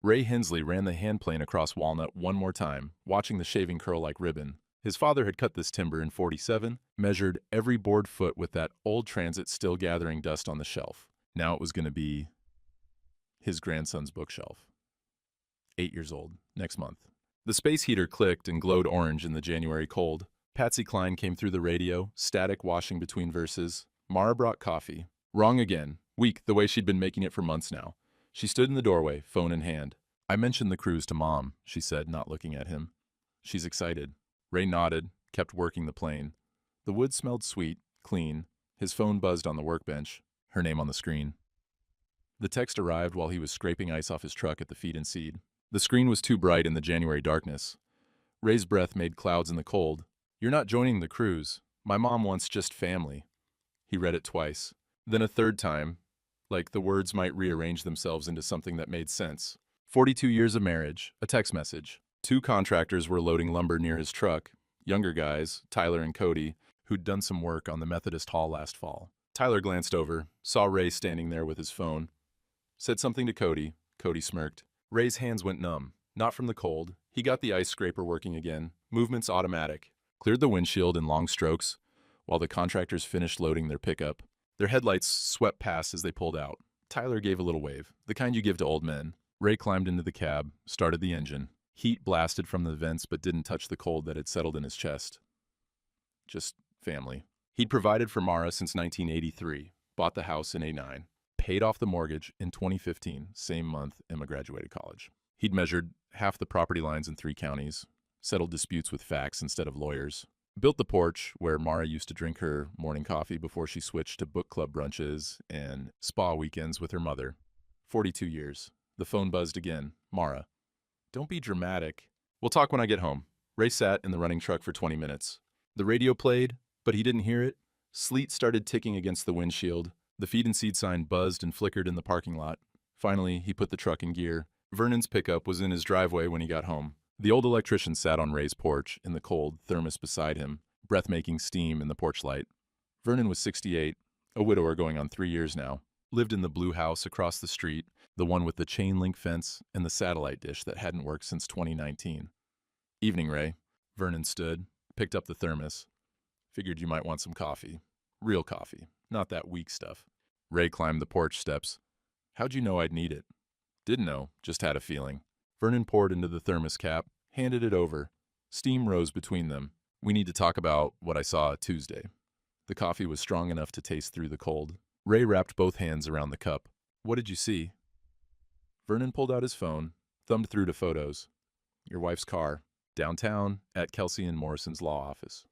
Ray Hensley ran the hand plane across Walnut one more time, watching the shaving curl like ribbon. His father had cut this timber in '47, measured every board foot with that old transit still gathering dust on the shelf. Now it was going to be his grandson's bookshelf. 8 years old, next month. The space heater clicked and glowed orange in the January cold. Patsy Cline came through the radio, static washing between verses. Mara brought coffee. Wrong again. Weak, the way she'd been making it for months now. She stood in the doorway, phone in hand. I mentioned the cruise to Mom, she said, not looking at him. She's excited. Ray nodded, kept working the plane. The wood smelled sweet, clean. His phone buzzed on the workbench, her name on the screen. The text arrived while he was scraping ice off his truck at the Feed and Seed. The screen was too bright in the January darkness. Ray's breath made clouds in the cold. You're not joining the cruise. My mom wants just family. He read it twice. Then a third time, like the words might rearrange themselves into something that made sense. 42 years of marriage, a text message. 2 contractors were loading lumber near his truck, younger guys, Tyler and Cody, who'd done some work on the Methodist Hall last fall. Tyler glanced over, saw Ray standing there with his phone, said something to Cody. Cody smirked. Ray's hands went numb, not from the cold. He got the ice scraper working again, movements automatic, cleared the windshield in long strokes while the contractors finished loading their pickup. Their headlights swept past as they pulled out. Tyler gave a little wave, the kind you give to old men. Ray climbed into the cab, started the engine. Heat blasted from the vents but didn't touch the cold that had settled in his chest. Just family. He'd provided for Mara since 1983, bought the house in '89, paid off the mortgage in 2015, same month Emma graduated college. He'd measured half the property lines in 3 counties, settled disputes with facts instead of lawyers, built the porch where Mara used to drink her morning coffee before she switched to book club brunches and spa weekends with her mother. 42 years. The phone buzzed again. Mara. Don't be dramatic. We'll talk when I get home. Ray sat in the running truck for 20 minutes. The radio played, but he didn't hear it. Sleet started ticking against the windshield. The Feed and Seed sign buzzed and flickered in the parking lot. Finally, he put the truck in gear. Vernon's pickup was in his driveway when he got home. The old electrician sat on Ray's porch, in the cold, thermos beside him, breath-making steam in the porch light. Vernon was 68, a widower going on 3 years now. Lived in the blue house across the street, the one with the chain-link fence and the satellite dish that hadn't worked since 2019. Evening, Ray. Vernon stood, picked up the thermos. Figured you might want some coffee. Real coffee, not that weak stuff. Ray climbed the porch steps. How'd you know I'd need it? Didn't know, just had a feeling. Vernon poured into the thermos cap, handed it over. Steam rose between them. We need to talk about what I saw Tuesday. The coffee was strong enough to taste through the cold. Ray wrapped both hands around the cup. What did you see? Vernon pulled out his phone, thumbed through to photos. Your wife's car, downtown, at Kelsey and Morrison's law office.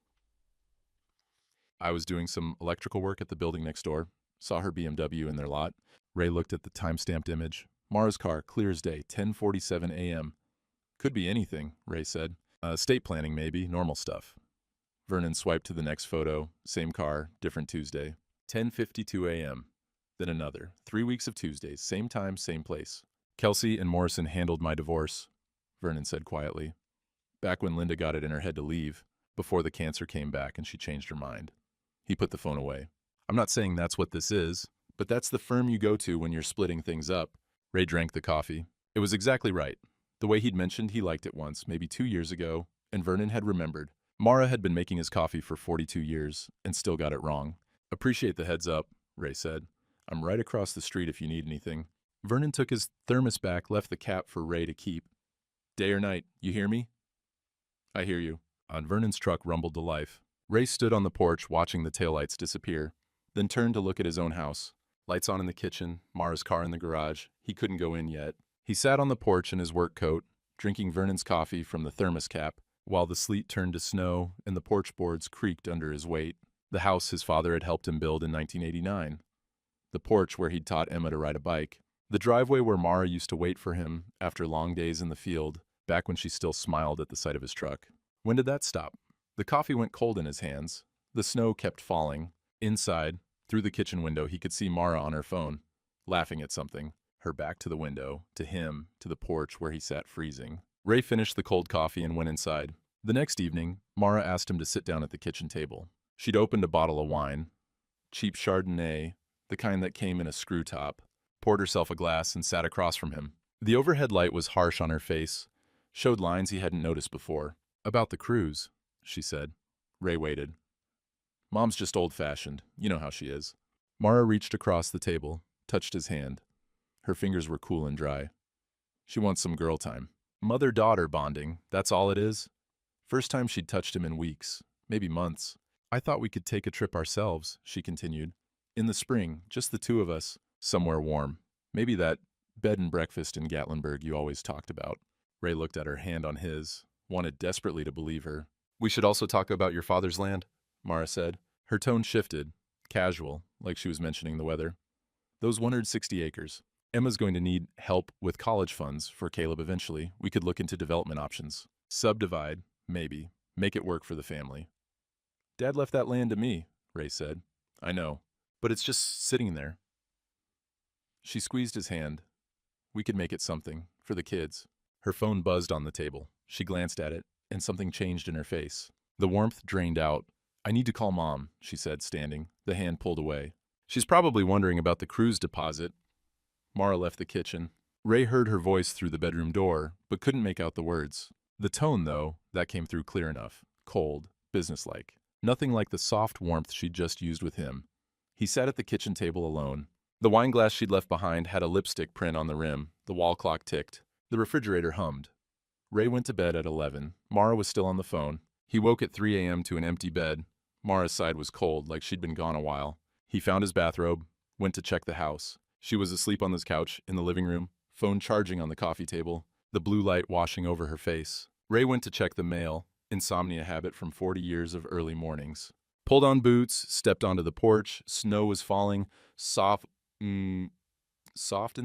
I was doing some electrical work at the building next door. Saw her BMW in their lot. Ray looked at the time-stamped image. Mara's car, clear as day, 10:47 a.m. Could be anything, Ray said. Estate planning, maybe, normal stuff. Vernon swiped to the next photo. Same car, different Tuesday. 10:52 a.m. Then another. 3 weeks of Tuesdays, same time, same place. Kelsey and Morrison handled my divorce, Vernon said quietly. Back when Linda got it in her head to leave, before the cancer came back and she changed her mind. He put the phone away. I'm not saying that's what this is, but that's the firm you go to when you're splitting things up. Ray drank the coffee. It was exactly right. The way he'd mentioned he liked it once, maybe 2 years ago, and Vernon had remembered. Mara had been making his coffee for 42 years and still got it wrong. Appreciate the heads up, Ray said. I'm right across the street if you need anything. Vernon took his thermos back, left the cap for Ray to keep. Day or night, you hear me? I hear you. On Vernon's truck rumbled to life. Ray stood on the porch watching the taillights disappear, then turned to look at his own house. Lights on in the kitchen, Mara's car in the garage. He couldn't go in yet. He sat on the porch in his work coat, drinking Vernon's coffee from the thermos cap, while the sleet turned to snow and the porch boards creaked under his weight. The house his father had helped him build in 1989. The porch where he'd taught Emma to ride a bike. The driveway where Mara used to wait for him after long days in the field, back when she still smiled at the sight of his truck. When did that stop? The coffee went cold in his hands. The snow kept falling. Inside, through the kitchen window, he could see Mara on her phone, laughing at something, her back to the window, to him, to the porch where he sat freezing. Ray finished the cold coffee and went inside. The next evening, Mara asked him to sit down at the kitchen table. She'd opened a bottle of wine, cheap Chardonnay, the kind that came in a screw top, poured herself a glass and sat across from him. The overhead light was harsh on her face, showed lines he hadn't noticed before. "About the cruise," she said. Ray waited. "Mom's just old-fashioned. You know how she is." Mara reached across the table, touched his hand. Her fingers were cool and dry. "She wants some girl time. Mother-daughter bonding, that's all it is." First time she'd touched him in weeks, maybe months. "I thought we could take a trip ourselves," she continued. "In the spring, just the two of us, somewhere warm. Maybe that bed and breakfast in Gatlinburg you always talked about." Ray looked at her hand on his, wanted desperately to believe her. "We should also talk about your father's land," Mara said. Her tone shifted, casual, like she was mentioning the weather. "Those 160 acres. Emma's going to need help with college funds for Caleb eventually. We could look into development options. Subdivide, maybe. Make it work for the family." "Dad left that land to me," Ray said. "I know, but it's just sitting there." She squeezed his hand. "We could make it something, for the kids." Her phone buzzed on the table. She glanced at it, and something changed in her face. The warmth drained out. "I need to call Mom," she said, standing. The hand pulled away. "She's probably wondering about the cruise deposit." Mara left the kitchen. Ray heard her voice through the bedroom door, but couldn't make out the words. The tone, though, that came through clear enough. Cold, businesslike. Nothing like the soft warmth she'd just used with him. He sat at the kitchen table alone. The wine glass she'd left behind had a lipstick print on the rim. The wall clock ticked. The refrigerator hummed. Ray went to bed at 11. Mara was still on the phone. He woke at 3 a.m. to an empty bed. Mara's side was cold, like she'd been gone a while. He found his bathrobe, went to check the house. She was asleep on this couch in the living room, phone charging on the coffee table, the blue light washing over her face. Ray went to check the mail, insomnia habit from 40 years of early mornings. Pulled on boots, stepped onto the porch. Snow was falling, soft and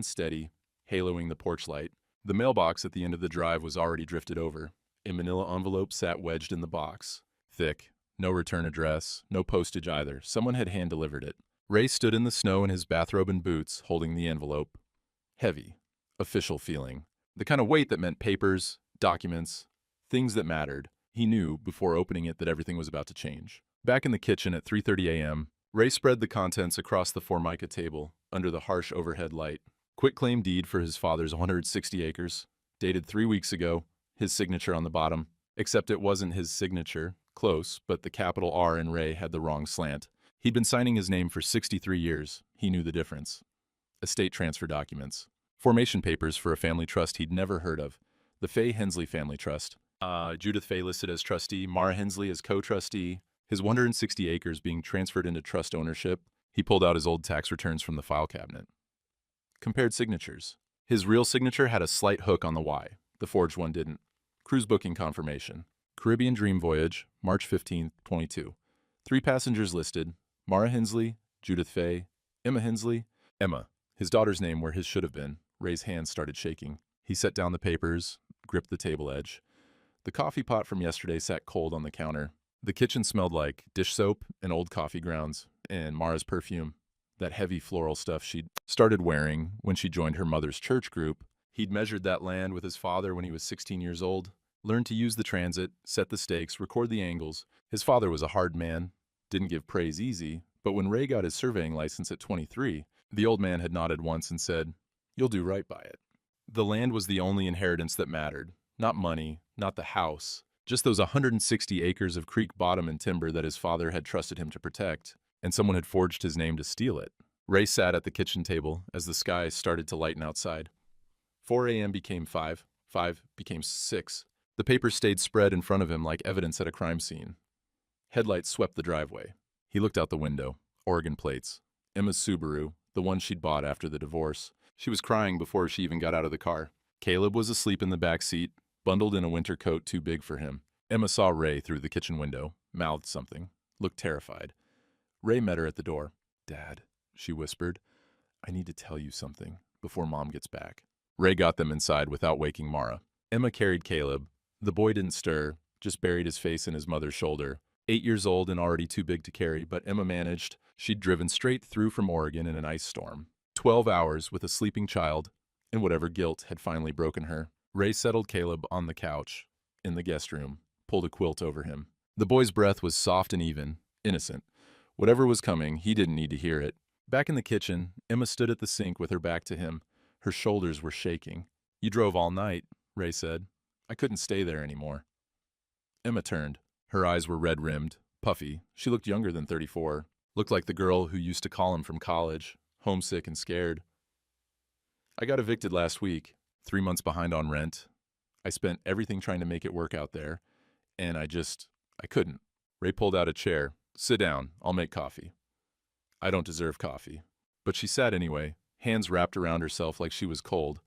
steady, haloing the porch light. The mailbox at the end of the drive was already drifted over. A manila envelope sat wedged in the box. Thick. No return address, no postage either. Someone had hand-delivered it. Ray stood in the snow in his bathrobe and boots, holding the envelope. Heavy. Official feeling. The kind of weight that meant papers, documents, things that mattered. He knew, before opening it, that everything was about to change. Back in the kitchen at 3:30 a.m., Ray spread the contents across the Formica table, under the harsh overhead light. Quitclaim deed for his father's 160 acres, dated 3 weeks ago, his signature on the bottom. Except it wasn't his signature. Close, but the capital R in Ray had the wrong slant. He'd been signing his name for 63 years. He knew the difference. Estate transfer documents. Formation papers for a family trust he'd never heard of. The Fay Hensley Family Trust. Judith Fay listed as trustee, Mara Hensley as co-trustee. His 160 acres being transferred into trust ownership. He pulled out his old tax returns from the file cabinet. Compared signatures. His real signature had a slight hook on the Y. The forged one didn't. Cruise booking confirmation. Caribbean Dream Voyage, March 15, 22. 3 passengers listed. Mara Hensley, Judith Fay, Emma Hensley. Emma, his daughter's name where his should have been. Ray's hands started shaking. He set down the papers, gripped the table edge. The coffee pot from yesterday sat cold on the counter. The kitchen smelled like dish soap and old coffee grounds, and Mara's perfume. That heavy floral stuff she'd started wearing when she joined her mother's church group. He'd measured that land with his father when he was 16 years old, learned to use the transit, set the stakes, record the angles. His father was a hard man, didn't give praise easy, but when Ray got his surveying license at 23, the old man had nodded once and said, "You'll do right by it." The land was the only inheritance that mattered. Not money, not the house, just those 160 acres of creek bottom and timber that his father had trusted him to protect, and someone had forged his name to steal it. Ray sat at the kitchen table as the sky started to lighten outside. 4 a.m. became 5, 5 became 6. The paper stayed spread in front of him like evidence at a crime scene. Headlights swept the driveway. He looked out the window. Oregon plates. Emma's Subaru, the one she'd bought after the divorce. She was crying before she even got out of the car. Caleb was asleep in the back seat, bundled in a winter coat too big for him. Emma saw Ray through the kitchen window, mouthed something, looked terrified. Ray met her at the door. "Dad," she whispered, "I need to tell you something before Mom gets back." Ray got them inside without waking Mara. Emma carried Caleb. The boy didn't stir, just buried his face in his mother's shoulder. 8 years old and already too big to carry, but Emma managed. She'd driven straight through from Oregon in an ice storm. 12 hours with a sleeping child, and whatever guilt had finally broken her. Ray settled Caleb on the couch, in the guest room, pulled a quilt over him. The boy's breath was soft and even, innocent. Whatever was coming, he didn't need to hear it. Back in the kitchen, Emma stood at the sink with her back to him. Her shoulders were shaking. You drove all night, Ray said. I couldn't stay there anymore. Emma turned. Her eyes were red-rimmed, puffy. She looked younger than 34. Looked like the girl who used to call him from college, homesick and scared. I got evicted last week, 3 months behind on rent. I spent everything trying to make it work out there, and I couldn't. Ray pulled out a chair. Sit down, I'll make coffee. I don't deserve coffee. But she sat anyway, hands wrapped around herself like she was cold.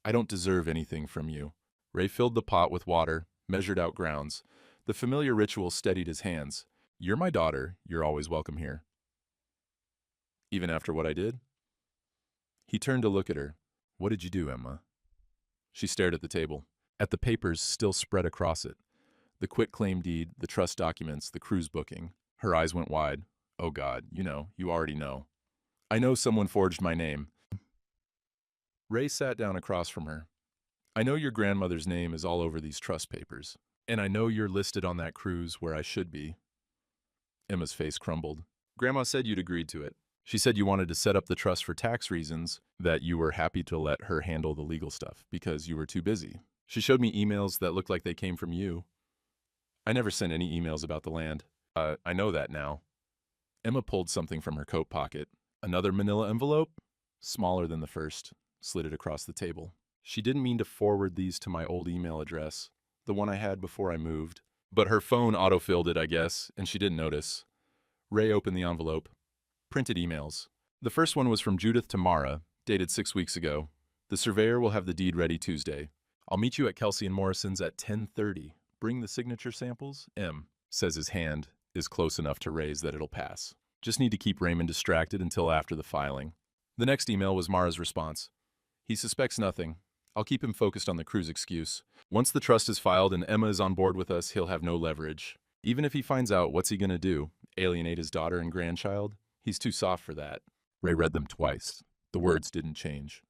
I don't deserve anything from you. Ray filled the pot with water, measured out grounds. The familiar ritual steadied his hands. You're my daughter, you're always welcome here. Even after what I did? He turned to look at her. What did you do, Emma? She stared at the table, at the papers still spread across it. The quitclaim deed, the trust documents, the cruise booking. Her eyes went wide. Oh God, you already know. I know someone forged my name. Ray sat down across from her. I know your grandmother's name is all over these trust papers, and I know you're listed on that cruise where I should be. Emma's face crumbled. Grandma said you'd agreed to it. She said you wanted to set up the trust for tax reasons, that you were happy to let her handle the legal stuff because you were too busy. She showed me emails that looked like they came from you. I never sent any emails about the land. I know that now. Emma pulled something from her coat pocket. Another manila envelope? Smaller than the first. Slid it across the table. She didn't mean to forward these to my old email address, the one I had before I moved. But her phone autofilled it, I guess, and she didn't notice. Ray opened the envelope. Printed emails. The first one was from Judith to Mara, dated 6 weeks ago. The surveyor will have the deed ready Tuesday. I'll meet you at Kelsey and Morrison's at 10:30. Bring the signature samples? M. Says his hand is close enough to Ray's that it'll pass. Just need to keep Raymond distracted until after the filing. The next email was Mara's response. He suspects nothing. I'll keep him focused on the cruise excuse. Once the trust is filed and Emma is on board with us, he'll have no leverage. Even if he finds out, what's he gonna do? Alienate his daughter and grandchild? He's too soft for that. Ray read them twice. The words didn't change.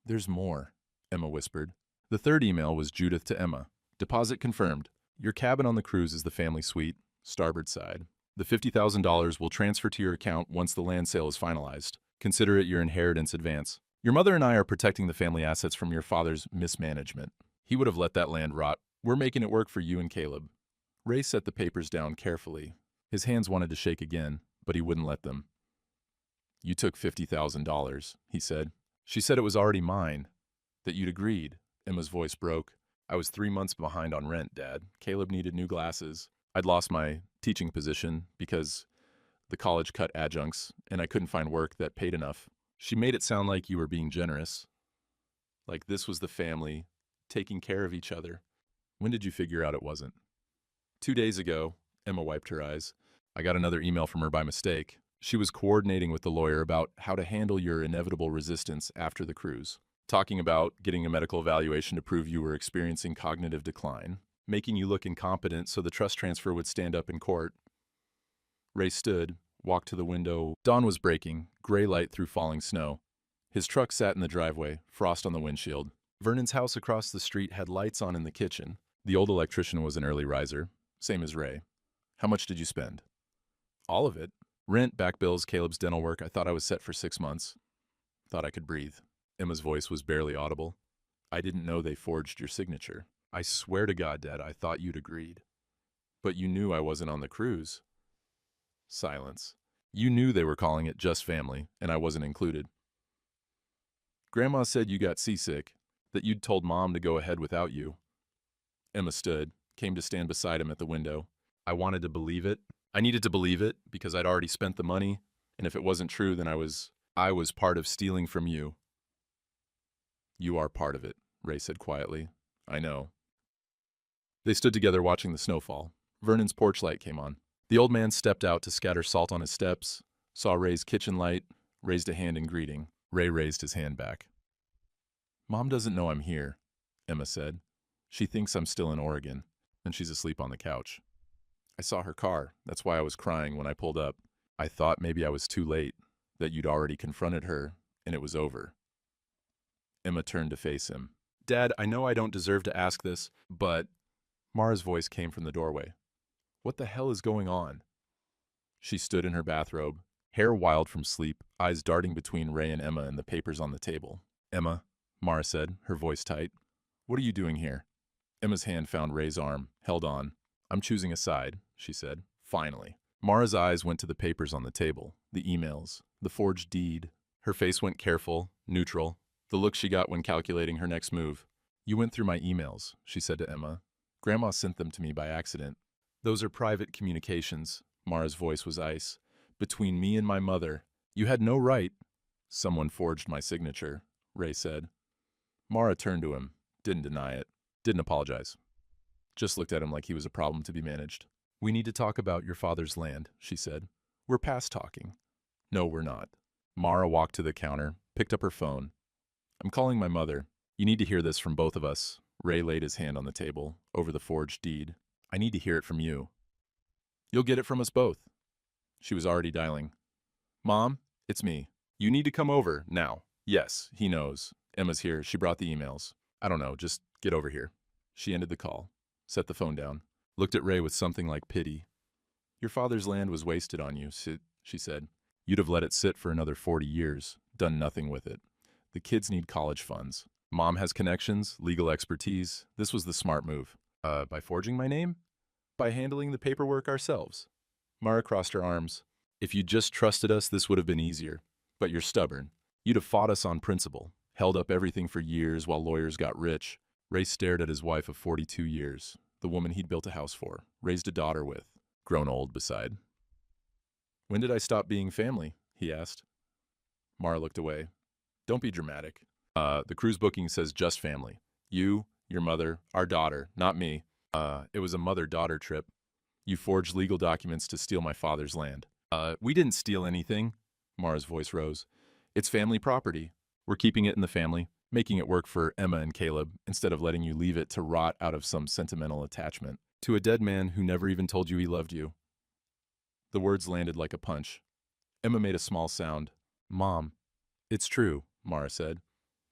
There's more, Emma whispered. The third email was Judith to Emma. Deposit confirmed. Your cabin on the cruise is the family suite, starboard side. The $50,000 will transfer to your account once the land sale is finalized. Consider it your inheritance advance. Your mother and I are protecting the family assets from your father's mismanagement. He would have let that land rot. We're making it work for you and Caleb. Ray set the papers down carefully. His hands wanted to shake again, but he wouldn't let them. You took $50,000, he said. She said it was already mine, that you'd agreed. Emma's voice broke. I was 3 months behind on rent, Dad. Caleb needed new glasses. I'd lost my teaching position because the college cut adjuncts, and I couldn't find work that paid enough. She made it sound like you were being generous. Like this was the family, taking care of each other. When did you figure out it wasn't? 2 days ago, Emma wiped her eyes. I got another email from her by mistake. She was coordinating with the lawyer about how to handle your inevitable resistance after the cruise. Talking about getting a medical evaluation to prove you were experiencing cognitive decline, making you look incompetent so the trust transfer would stand up in court. Ray stood, walked to the window. Dawn was breaking, gray light through falling snow. His truck sat in the driveway, frost on the windshield. Vernon's house across the street had lights on in the kitchen. The old electrician was an early riser, same as Ray. How much did you spend? All of it. Rent, back bills, Caleb's dental work. I thought I was set for 6 months. Thought I could breathe. Emma's voice was barely audible. I didn't know they forged your signature. I swear to God, Dad, I thought you'd agreed. But you knew I wasn't on the cruise. Silence. You knew they were calling it Just Family, and I wasn't included. Grandma said you got seasick, that you'd told Mom to go ahead without you. Emma stood, came to stand beside him at the window. I wanted to believe it. I needed to believe it because I'd already spent the money, and if it wasn't true, then I was part of stealing from you. You are part of it, Ray said quietly. I know. They stood together watching the snowfall. Vernon's porch light came on. The old man stepped out to scatter salt on his steps, saw Ray's kitchen light, raised a hand in greeting. Ray raised his hand back. Mom doesn't know I'm here, Emma said. She thinks I'm still in Oregon, and she's asleep on the couch. I saw her car. That's why I was crying when I pulled up. I thought maybe I was too late, that you'd already confronted her, and it was over. Emma turned to face him. Dad, I know I don't deserve to ask this, but... Mara's voice came from the doorway. What the hell is going on? She stood in her bathrobe, hair wild from sleep, eyes darting between Ray and Emma and the papers on the table. Emma, Mara said, her voice tight, What are you doing here? Emma's hand found Ray's arm, held on. I'm choosing a side, she said. Finally. Mara's eyes went to the papers on the table, the emails, the forged deed. Her face went careful, neutral, the look she got when calculating her next move. You went through my emails, she said to Emma. Grandma sent them to me by accident. Those are private communications. Mara's voice was ice. Between me and my mother. You had no right. Someone forged my signature, Ray said. Mara turned to him, didn't deny it, didn't apologize. Just looked at him like he was a problem to be managed. We need to talk about your father's land, she said. We're past talking. No, we're not. Mara walked to the counter, picked up her phone. I'm calling my mother. You need to hear this from both of us. Ray laid his hand on the table, over the forged deed. I need to hear it from you. You'll get it from us both. She was already dialing. Mom, it's me. You need to come over, now. Yes, he knows. Emma's here. She brought the emails. I don't know, just get over here. She ended the call, set the phone down, looked at Ray with something like pity. Your father's land was wasted on you, she said. You'd have let it sit for another 40 years, done nothing with it. The kids need college funds. Mom has connections, legal expertise. This was the smart move. By forging my name? By handling the paperwork ourselves. Mara crossed her arms. If you'd just trusted us, this would have been easier. But you're stubborn. You'd have fought us on principle, held up everything for years while lawyers got rich. Ray stared at his wife of 42 years, the woman he'd built a house for, raised a daughter with, grown old beside. When did I stop being family? He asked. Mara looked away. Don't be dramatic. The cruise booking says just family. You, your mother, our daughter, not me. It was a mother-daughter trip. You forged legal documents to steal my father's land. We didn't steal anything. Mara's voice rose. It's family property. We're keeping it in the family, making it work for Emma and Caleb, instead of letting you leave it to rot out of some sentimental attachment to a dead man who never even told you he loved you. The words landed like a punch. Emma made a small sound. Mom. It's true, Mara said.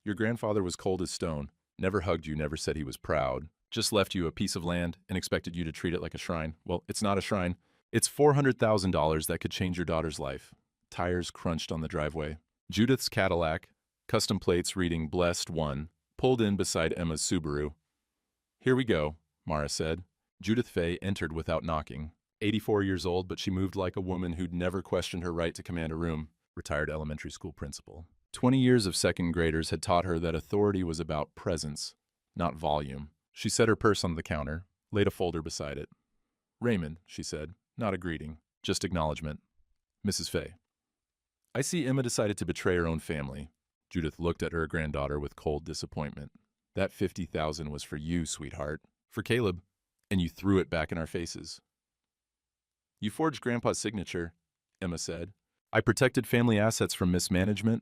Your grandfather was cold as stone, never hugged you, never said he was proud, just left you a piece of land and expected you to treat it like a shrine. Well, it's not a shrine. It's $400,000 that could change your daughter's life. Tires crunched on the driveway. Judith's Cadillac, custom plates reading Blessed One, pulled in beside Emma's Subaru. Here we go, Mara said. Judith Fay entered without knocking. 84 years old, but she moved like a woman who'd never questioned her right to command a room. Retired elementary school principal. 20 years of second graders had taught her that authority was about presence, not volume. She set her purse on the counter, laid a folder beside it. Raymond, she said, not a greeting, just acknowledgement. Mrs. Fay. I see Emma decided to betray her own family. Judith looked at her granddaughter with cold disappointment. That $50,000 was for you, sweetheart. For Caleb. And you threw it back in our faces. You forged Grandpa's signature, Emma said. I protected family assets from mismanagement.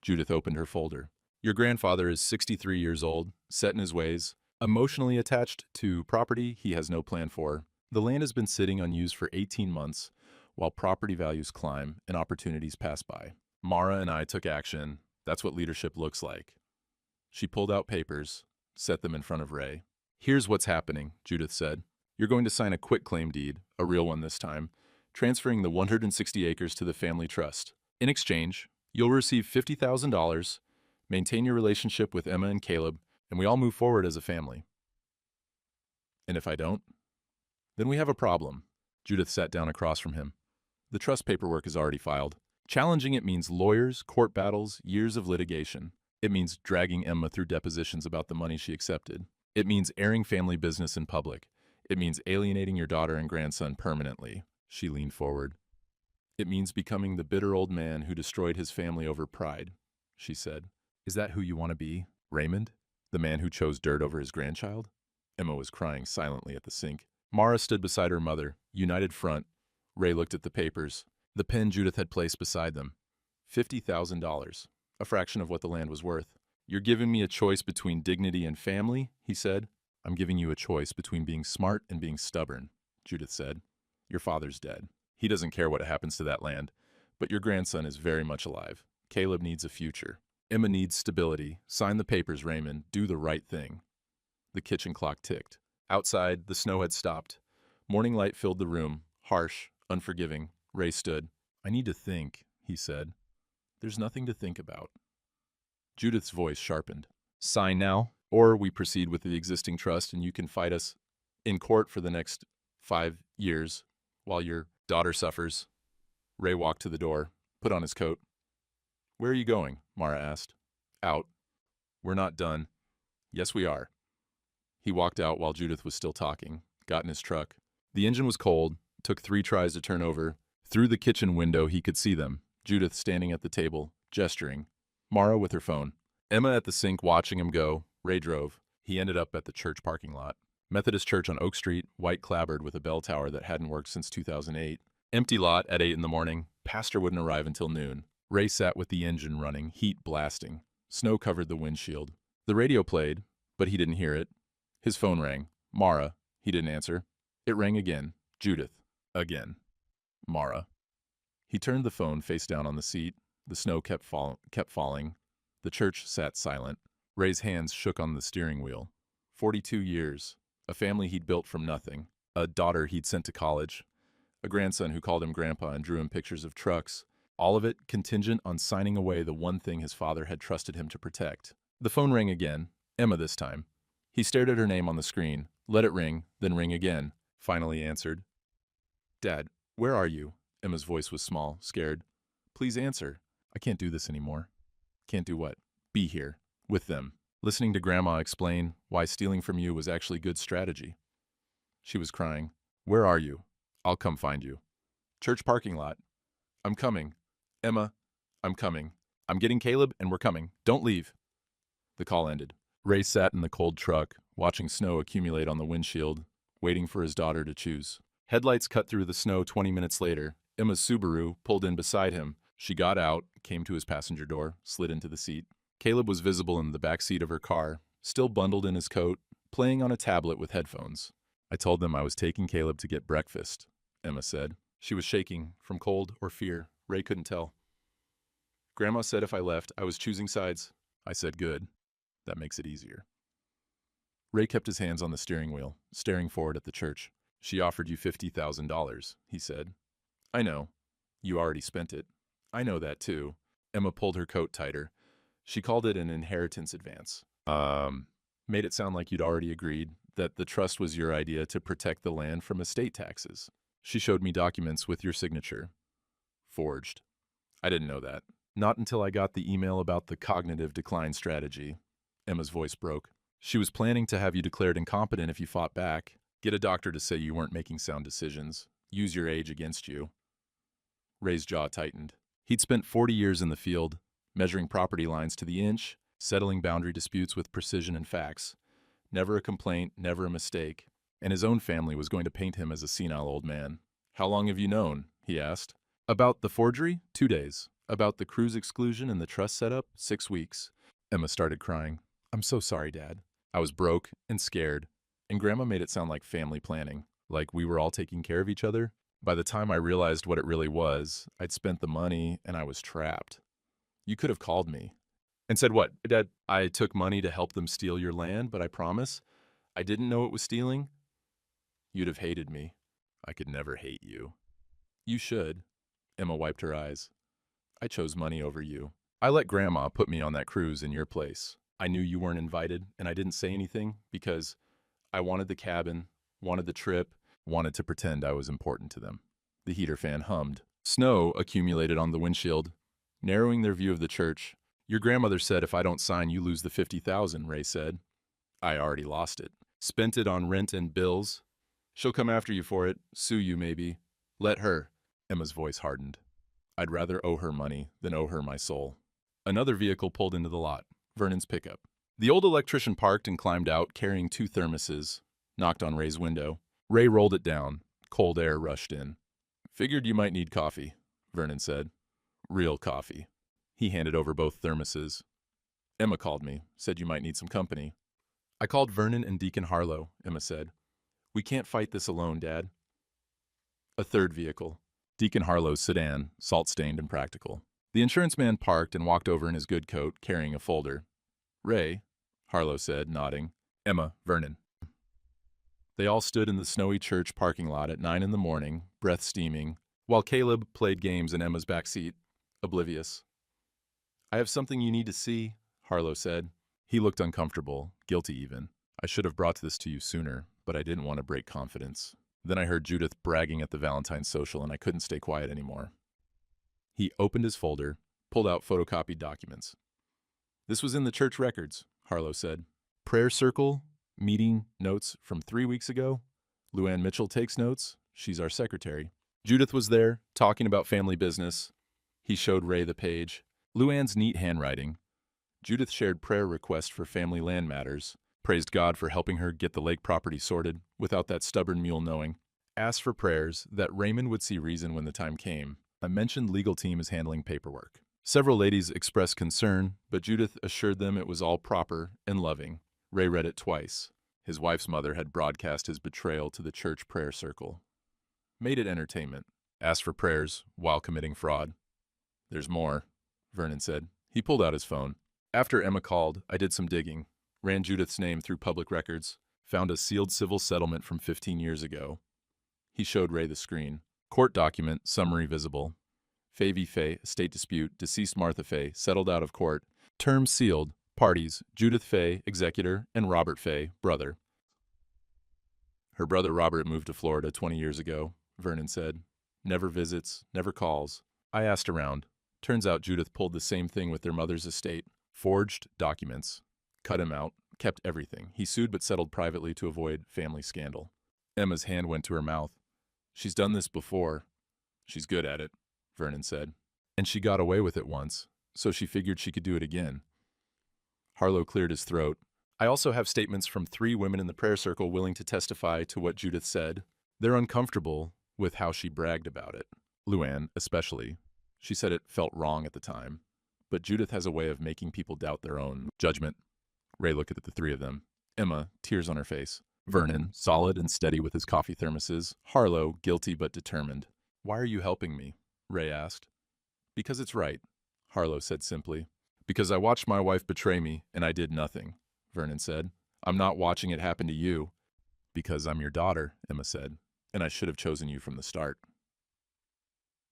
Judith opened her folder. Your grandfather is 63 years old, set in his ways, emotionally attached to property he has no plan for. The land has been sitting unused for 18 months, while property values climb and opportunities pass by. Mara and I took action. That's what leadership looks like. She pulled out papers, set them in front of Ray. Here's what's happening, Judith said. You're going to sign a quitclaim deed, a real one this time, transferring the 160 acres to the family trust. In exchange, you'll receive $50,000, maintain your relationship with Emma and Caleb, and we all move forward as a family. And if I don't? Then we have a problem. Judith sat down across from him. The trust paperwork is already filed. Challenging it means lawyers, court battles, years of litigation. It means dragging Emma through depositions about the money she accepted. It means airing family business in public. It means alienating your daughter and grandson permanently. She leaned forward. It means becoming the bitter old man who destroyed his family over pride, she said. Is that who you want to be, Raymond? The man who chose dirt over his grandchild? Emma was crying silently at the sink. Mara stood beside her mother, united front. Ray looked at the papers, the pen Judith had placed beside them. $50,000, a fraction of what the land was worth. You're giving me a choice between dignity and family, he said. I'm giving you a choice between being smart and being stubborn, Judith said. Your father's dead. He doesn't care what happens to that land, but your grandson is very much alive. Caleb needs a future. Emma needs stability. Sign the papers, Raymond. Do the right thing. The kitchen clock ticked. Outside, the snow had stopped. Morning light filled the room, harsh, unforgiving. Ray stood. I need to think, he said. There's nothing to think about. Judith's voice sharpened. Sign now, Or we proceed with the existing trust and you can fight us in court for the next 5 years while your daughter suffers. Ray walked to the door, put on his coat. Where are you going? Mara asked. Out. We're not done. Yes, we are. He walked out while Judith was still talking, got in his truck. The engine was cold, took 3 tries to turn over. Through the kitchen window, he could see them. Judith standing at the table, gesturing. Mara with her phone. Emma at the sink watching him go. Ray drove. He ended up at the church parking lot. Methodist Church on Oak Street, white clapboard with a bell tower that hadn't worked since 2008. Empty lot at 8 in the morning. Pastor wouldn't arrive until noon. Ray sat with the engine running, heat blasting. Snow covered the windshield. The radio played, but he didn't hear it. His phone rang. Mara. He didn't answer. It rang again. Judith. Again. Mara. He turned the phone face down on the seat. The snow kept falling. The church sat silent. Ray's hands shook on the steering wheel. 42 years. A family he'd built from nothing. A daughter he'd sent to college. A grandson who called him grandpa and drew him pictures of trucks. All of it contingent on signing away the one thing his father had trusted him to protect. The phone rang again. Emma this time. He stared at her name on the screen, let it ring, then ring again. Finally answered. Dad, where are you? Emma's voice was small, scared. Please answer. I can't do this anymore. Can't do what? Be here. With them. Listening to Grandma explain why stealing from you was actually good strategy. She was crying. Where are you? I'll come find you. Church parking lot. I'm coming. Emma, I'm coming. I'm getting Caleb and we're coming. Don't leave. The call ended. Ray sat in the cold truck, watching snow accumulate on the windshield, waiting for his daughter to choose. Headlights cut through the snow 20 minutes later. Emma's Subaru pulled in beside him. She got out, came to his passenger door, slid into the seat. Caleb was visible in the back seat of her car, still bundled in his coat, playing on a tablet with headphones. I told them I was taking Caleb to get breakfast, Emma said. She was shaking, from cold or fear. Ray couldn't tell. Grandma said if I left, I was choosing sides. I said good. That makes it easier. Ray kept his hands on the steering wheel, staring forward at the church. She offered you $50,000, he said. I know. You already spent it. I know that too. Emma pulled her coat tighter. She called it an inheritance advance. Made it sound like you'd already agreed that the trust was your idea to protect the land from estate taxes. She showed me documents with your signature. Forged. I didn't know that. Not until I got the email about the cognitive decline strategy. Emma's voice broke. She was planning to have you declared incompetent if you fought back, get a doctor to say you weren't making sound decisions, use your age against you. Ray's jaw tightened. He'd spent 40 years in the field, measuring property lines to the inch, settling boundary disputes with precision and facts. Never a complaint, never a mistake. And his own family was going to paint him as a senile old man. How long have you known? He asked. About the forgery? 2 days. About the cruise exclusion and the trust setup? 6 weeks. Emma started crying. I'm so sorry, Dad. I was broke and scared, and Grandma made it sound like family planning, like we were all taking care of each other. By the time I realized what it really was, I'd spent the money and I was trapped. You could have called me. And said what, Dad? I took money to help them steal your land, but I promise, I didn't know it was stealing. You'd have hated me. I could never hate you. You should. Emma wiped her eyes. I chose money over you. I let Grandma put me on that cruise in your place. I knew you weren't invited, and I didn't say anything because I wanted the cabin, wanted the trip, wanted to pretend I was important to them. The heater fan hummed. Snow accumulated on the windshield, narrowing their view of the church. Your grandmother said if I don't sign, you lose the $50,000, Ray said. I already lost it. Spent it on rent and bills. She'll come after you for it, sue you maybe. Let her. Emma's voice hardened. I'd rather owe her money than owe her my soul. Another vehicle pulled into the lot. Vernon's pickup. The old electrician parked and climbed out, carrying 2 thermoses, knocked on Ray's window. Ray rolled it down. Cold air rushed in. Figured you might need coffee, Vernon said. Real coffee. He handed over both thermoses. Emma called me, said you might need some company. I called Vernon and Deacon Harlow, Emma said. We can't fight this alone, Dad. A third vehicle. Deacon Harlow's sedan, salt-stained and practical. The insurance man parked and walked over in his good coat, carrying a folder. Ray, Harlow said, nodding. Emma, Vernon. They all stood in the snowy church parking lot at 9 in the morning, breath steaming, while Caleb played games in Emma's back seat, oblivious. I have something you need to see, Harlow said. He looked uncomfortable, guilty even. I should have brought this to you sooner, but I didn't want to break confidence. Then I heard Judith bragging at the Valentine's social and I couldn't stay quiet anymore. He opened his folder, pulled out photocopied documents. This was in the church records, Harlow said. Prayer circle, meeting notes from 3 weeks ago. Luann Mitchell takes notes. She's our secretary. Judith was there, talking about family business. He showed Ray the page. Luann's neat handwriting. Judith shared prayer requests for family land matters. Praised God for helping her get the lake property sorted, without that stubborn mule knowing. Asked for prayers that Raymond would see reason when the time came. I mentioned legal team is handling paperwork. Several ladies expressed concern, but Judith assured them it was all proper and loving. Ray read it twice. His wife's mother had broadcast his betrayal to the church prayer circle. Made it entertainment. Asked for prayers while committing fraud. There's more, Vernon said. He pulled out his phone. After Emma called, I did some digging. Ran Judith's name through public records. Found a sealed civil settlement from 15 years ago. He showed Ray the screen. Court document, summary visible. Fay v. Fay, estate dispute, deceased Martha Fay, settled out of court. Terms sealed. Parties, Judith Fay, executor, and Robert Fay, brother. Her brother Robert moved to Florida 20 years ago, Vernon said. Never visits, never calls. I asked around. Turns out Judith pulled the same thing with their mother's estate. Forged documents. Cut him out, kept everything. He sued but settled privately to avoid family scandal. Emma's hand went to her mouth. She's done this before. She's good at it, Vernon said. And she got away with it once, so she figured she could do it again. Harlow cleared his throat. I also have statements from 3 women in the prayer circle willing to testify to what Judith said. They're uncomfortable with how she bragged about it. Luann, especially. She said it felt wrong at the time. But Judith has a way of making people doubt their own judgment. Ray looked at the 3 of them. Emma, tears on her face. Vernon, solid and steady with his coffee thermoses. Harlow, guilty but determined. Why are you helping me? Ray asked. Because it's right, Harlow said simply. Because I watched my wife betray me, and I did nothing, Vernon said. I'm not watching it happen to you. Because I'm your daughter, Emma said, and I should have chosen you from the start.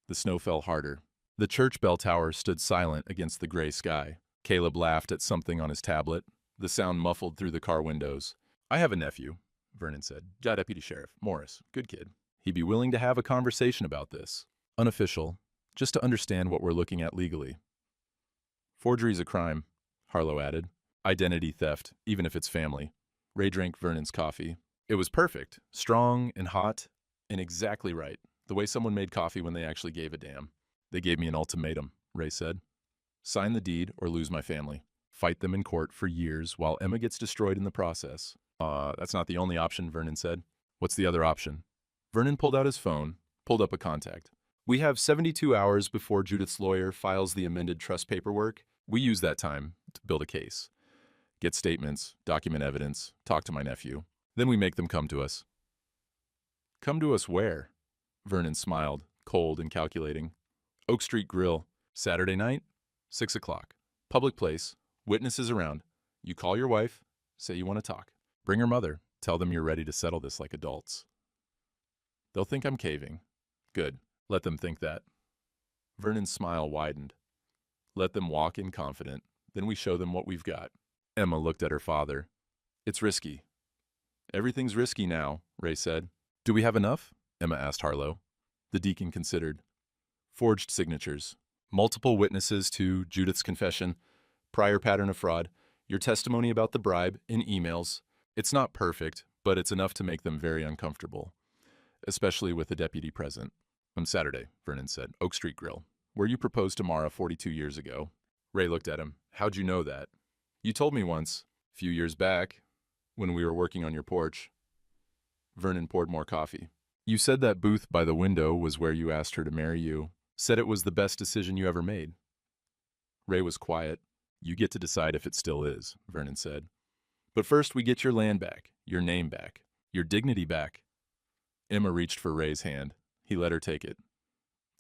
The snow fell harder. The church bell tower stood silent against the gray sky. Caleb laughed at something on his tablet. The sound muffled through the car windows. I have a nephew, Vernon said. Deputy Sheriff Morris. Good kid. He'd be willing to have a conversation about this. Unofficial, just to understand what we're looking at legally. Forgery's a crime, Harlow added. Identity theft, even if it's family. Ray drank Vernon's coffee. It was perfect, strong and hot, and exactly right. The way someone made coffee when they actually gave a damn. They gave me an ultimatum, Ray said. Sign the deed or lose my family. Fight them in court for years while Emma gets destroyed in the process. That's not the only option, Vernon said. What's the other option? Vernon pulled out his phone, pulled up a contact. We have 72 hours before Judith's lawyer files the amended trust paperwork. We use that time to build a case. Get statements, document evidence, talk to my nephew. Then we make them come to us. Come to us where? Vernon smiled, cold and calculating. Oak Street Grill. Saturday night, 6 o'clock. Public place. Witnesses around. You call your wife. Say you want to talk. Bring her mother. Tell them you're ready to settle this like adults. They'll think I'm caving. Good. Let them think that. Vernon's smile widened. Let them walk in confident. Then we show them what we've got. Emma looked at her father. It's risky. Everything's risky now, Ray said. Do we have enough? Emma asked Harlow. The deacon considered. Forged signatures. Multiple witnesses to Judith's confession. Prior pattern of fraud. Your testimony about the bribe in emails. It's not perfect, but it's enough to make them very uncomfortable. Especially with the deputy present. On Saturday, Vernon said. Oak Street Grill. Where you proposed to Mara 42 years ago. Ray looked at him. How'd you know that? You told me once, a few years back, when we were working on your porch. Vernon poured more coffee. You said that booth by the window was where you asked her to marry you. Said it was the best decision you ever made. Ray was quiet. You get to decide if it still is, Vernon said. But first we get your land back, your name back, your dignity back. Emma reached for Ray's hand. He let her take it.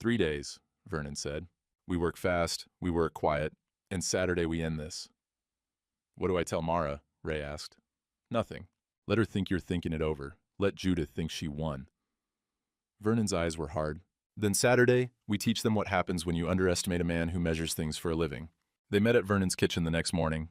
3 days, Vernon said. We work fast, we work quiet, and Saturday we end this. What do I tell Mara? Ray asked. Nothing. Let her think you're thinking it over. Let Judith think she won. Vernon's eyes were hard. Then Saturday, we teach them what happens when you underestimate a man who measures things for a living. They met at Vernon's kitchen the next morning.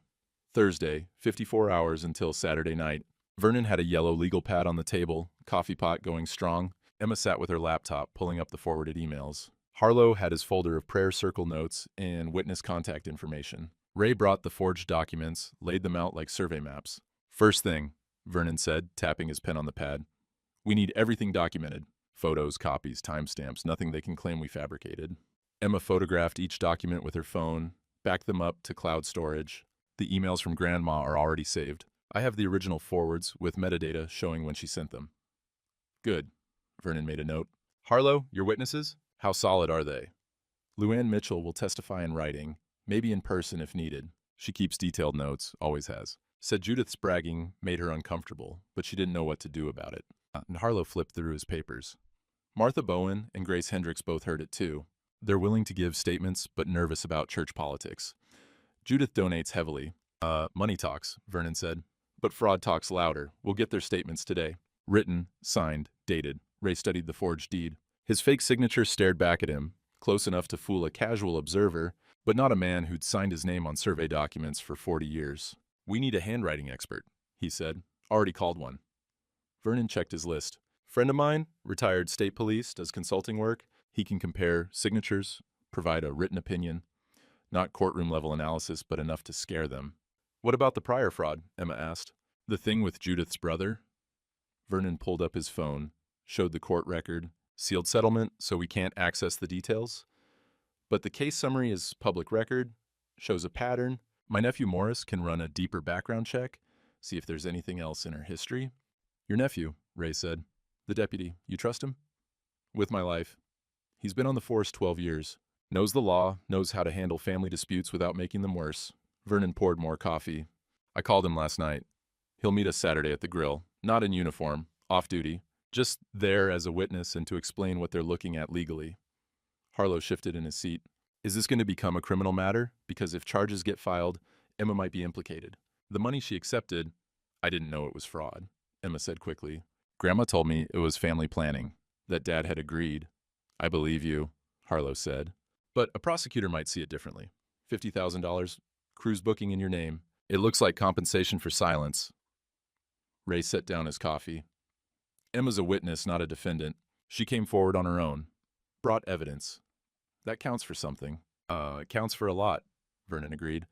Thursday, 54 hours until Saturday night. Vernon had a yellow legal pad on the table, coffee pot going strong. Emma sat with her laptop, pulling up the forwarded emails. Harlow had his folder of prayer circle notes and witness contact information. Ray brought the forged documents, laid them out like survey maps. First thing, Vernon said, tapping his pen on the pad. We need everything documented. Photos, copies, timestamps, nothing they can claim we fabricated. Emma photographed each document with her phone, backed them up to cloud storage. The emails from Grandma are already saved. I have the original forwards with metadata showing when she sent them. Good, Vernon made a note. Harlow, your witnesses? How solid are they? Luann Mitchell will testify in writing, maybe in person if needed. She keeps detailed notes, always has. Said Judith's bragging made her uncomfortable, but she didn't know what to do about it. And Harlow flipped through his papers. Martha Bowen and Grace Hendricks both heard it too. They're willing to give statements, but nervous about church politics. Judith donates heavily. Money talks, Vernon said. But fraud talks louder. We'll get their statements today. Written, signed, dated. Ray studied the forged deed. His fake signature stared back at him, close enough to fool a casual observer, but not a man who'd signed his name on survey documents for 40 years. We need a handwriting expert, he said. Already called one. Vernon checked his list. Friend of mine, retired state police, does consulting work. He can compare signatures, provide a written opinion. Not courtroom-level analysis, but enough to scare them. What about the prior fraud? Emma asked. The thing with Judith's brother? Vernon pulled up his phone, showed the court record. Sealed settlement, so we can't access the details. But the case summary is public record, shows a pattern. My nephew Morris can run a deeper background check, see if there's anything else in her history. Your nephew, Ray said. The deputy. You trust him? With my life. He's been on the force 12 years. Knows the law, knows how to handle family disputes without making them worse. Vernon poured more coffee. I called him last night. He'll meet us Saturday at the grill. Not in uniform, off duty. Just there as a witness and to explain what they're looking at legally. Harlow shifted in his seat. Is this going to become a criminal matter? Because if charges get filed, Emma might be implicated. The money she accepted, I didn't know it was fraud, Emma said quickly. Grandma told me it was family planning, that Dad had agreed. I believe you, Harlow said. But a prosecutor might see it differently. $50,000, cruise booking in your name. It looks like compensation for silence. Ray set down his coffee. Emma's a witness, not a defendant. She came forward on her own. Brought evidence. That counts for something. It counts for a lot, Vernon agreed.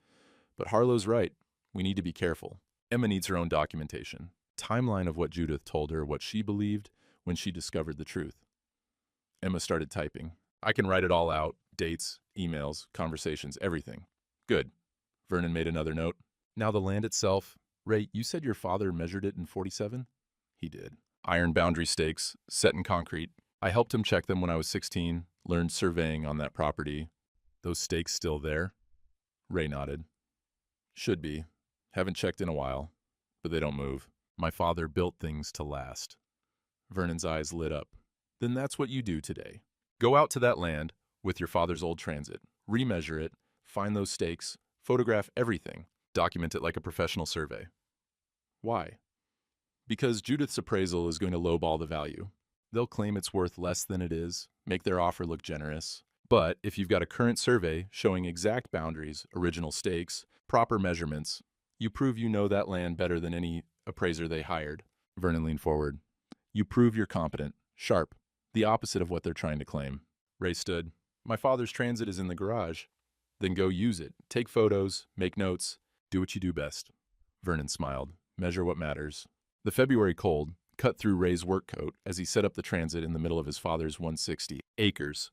But Harlow's right. We need to be careful. Emma needs her own documentation. Timeline of what Judith told her, what she believed when she discovered the truth. Emma started typing. I can write it all out. Dates, emails, conversations, everything. Good. Vernon made another note. Now the land itself. Ray, you said your father measured it in 47? He did. Iron boundary stakes, set in concrete. I helped him check them when I was 16, learned surveying on that property. Those stakes still there? Ray nodded. Should be. Haven't checked in a while, but they don't move. My father built things to last. Vernon's eyes lit up. Then that's what you do today. Go out to that land with your father's old transit, remeasure it, find those stakes, photograph everything, document it like a professional survey. Why? Because Judith's appraisal is going to lowball the value. They'll claim it's worth less than it is, make their offer look generous. But if you've got a current survey showing exact boundaries, original stakes, proper measurements, you prove you know that land better than any appraiser they hired. Vernon leaned forward. You prove you're competent, sharp, the opposite of what they're trying to claim. Ray stood. My father's transit is in the garage. Then go use it. Take photos, make notes, do what you do best. Vernon smiled. Measure what matters. The February cold cut through Ray's work coat as he set up the transit in the middle of his father's 160 acres.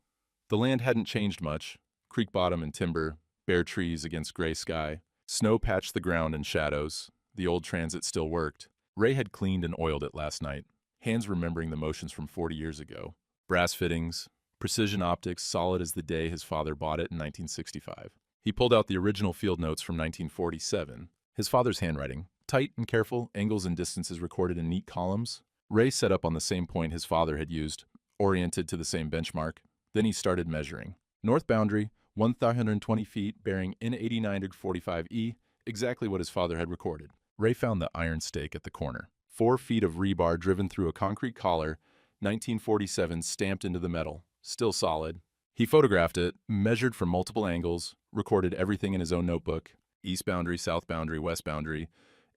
The land hadn't changed much. Creek bottom and timber, bare trees against gray sky. Snow patched the ground in shadows. The old transit still worked. Ray had cleaned and oiled it last night, hands remembering the motions from 40 years ago. Brass fittings, precision optics solid as the day his father bought it in 1965. He pulled out the original field notes from 1947, his father's handwriting. Tight and careful, angles and distances recorded in neat columns. Ray set up on the same point his father had used, oriented to the same benchmark. Then he started measuring. North boundary, 1,320 feet, bearing N89-45E, exactly what his father had recorded. Ray found the iron stake at the corner. 4 feet of rebar driven through a concrete collar, 1947 stamped into the metal, still solid. He photographed it, measured from multiple angles, recorded everything in his own notebook. East boundary, south boundary, west boundary,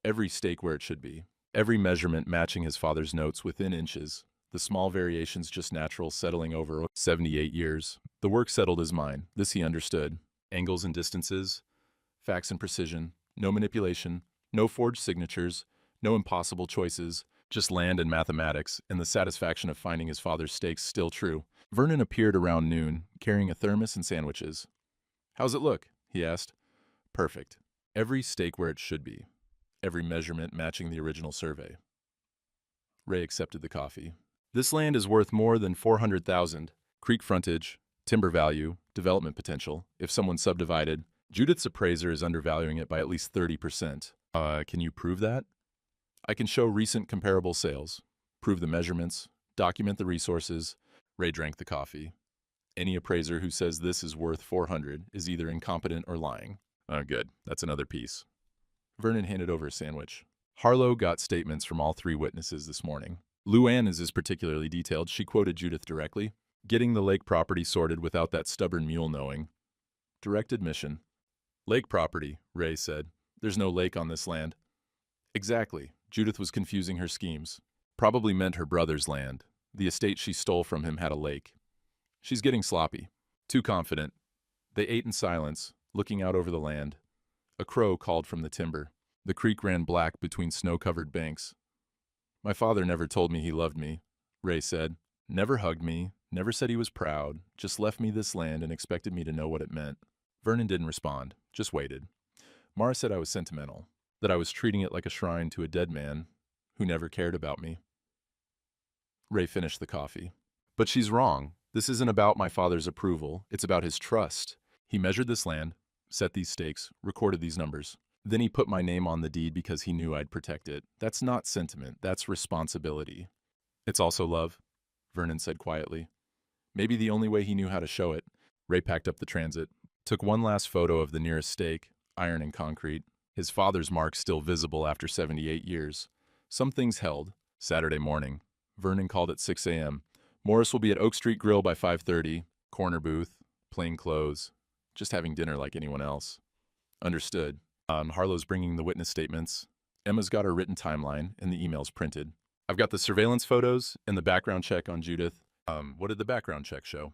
every stake where it should be. Every measurement matching his father's notes within inches. The small variations just natural, settling over 78 years. The work settled as mine. This he understood. Angles and distances, facts and precision, no manipulation, no forged signatures, no impossible choices, just land and mathematics, and the satisfaction of finding his father's stakes still true. Vernon appeared around noon, carrying a thermos and sandwiches. "How's it look?" he asked. "Perfect. Every stake where it should be. Every measurement matching the original survey." Ray accepted the coffee. "This land is worth more than 400,000. Creek frontage, timber value, development potential. If someone subdivided, Judith's appraiser is undervaluing it by at least 30%. Can you prove that?" "I can show recent comparable sales, prove the measurements, document the resources." Ray drank the coffee. "Any appraiser who says this is worth 400 is either incompetent or lying." Good. That's another piece." Vernon handed over a sandwich. "Harlow got statements from all 3 witnesses this morning. Luann is particularly detailed. She quoted Judith directly. Getting the lake property sorted without that stubborn mule knowing. Direct admission." "Lake property," Ray said. "There's no lake on this land." "Exactly. Judith was confusing her schemes. Probably meant her brother's land. The estate she stole from him had a lake. She's getting sloppy. Too confident." They ate in silence, looking out over the land. A crow called from the timber. The creek ran black between snow-covered banks. "My father never told me he loved me," Ray said. "Never hugged me, never said he was proud, just left me this land and expected me to know what it meant." Vernon didn't respond, just waited. "Mara said I was sentimental, that I was treating it like a shrine to a dead man who never cared about me." Ray finished the coffee. "But she's wrong. This isn't about my father's approval. It's about his trust. He measured this land, set these stakes, recorded these numbers. Then he put my name on the deed because he knew I'd protect it. That's not sentiment. That's responsibility." "It's also love," Vernon said quietly. "Maybe the only way he knew how to show it." Ray packed up the transit, took one last photo of the nearest stake, iron and concrete. His father's mark still visible after 78 years. Some things held. Saturday morning. Vernon called at 6 a.m. "Morris will be at Oak Street Grill by 5:30. Corner booth, plain clothes, just having dinner like anyone else." "Understood." Harlow's bringing the witness statements. Emma's got her written timeline and the emails printed. "I've got the surveillance photos and the background check on Judith." What did the background check show?"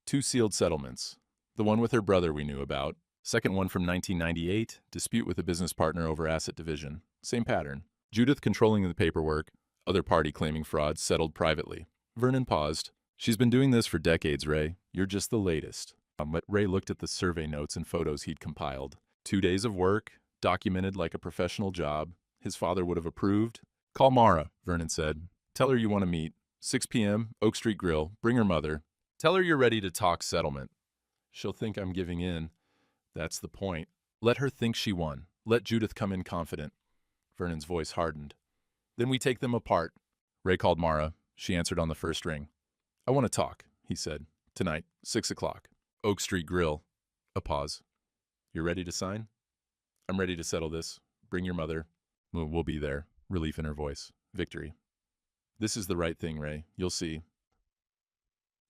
2 sealed settlements. The one with her brother we knew about. Second one from 1998, dispute with a business partner over asset division. Same pattern. Judith controlling the paperwork, other party claiming fraud, settled privately." Vernon paused. "She's been doing this for decades, Ray. You're just the latest." But Ray looked at the survey notes and photos he'd compiled. 2 days of work, documented like a professional job. His father would have approved. "Call Mara," Vernon said. "Tell her you want to meet. 6 p.m., Oak Street Grill. Bring her mother. Tell her you're ready to talk settlement." "She'll think I'm giving in." "That's the point. Let her think she won. Let Judith come in confident." Vernon's voice hardened. "Then we take them apart." Ray called Mara. She answered on the first ring. "I want to talk," he said. "Tonight, 6 o'clock. Oak Street Grill." A pause. "You're ready to sign?" "I'm ready to settle this. Bring your mother." We'll be there." Relief in her voice. Victory. "This is the right thing, Ray. You'll see."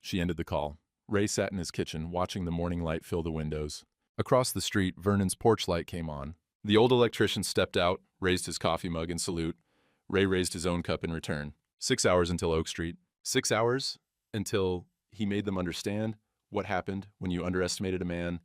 She ended the call. Ray sat in his kitchen, watching the morning light fill the windows. Across the street, Vernon's porch light came on. The old electrician stepped out, raised his coffee mug in salute. Ray raised his own cup in return. 6 hours until Oak Street. 6 hours until he made them understand what happened when you underestimated a man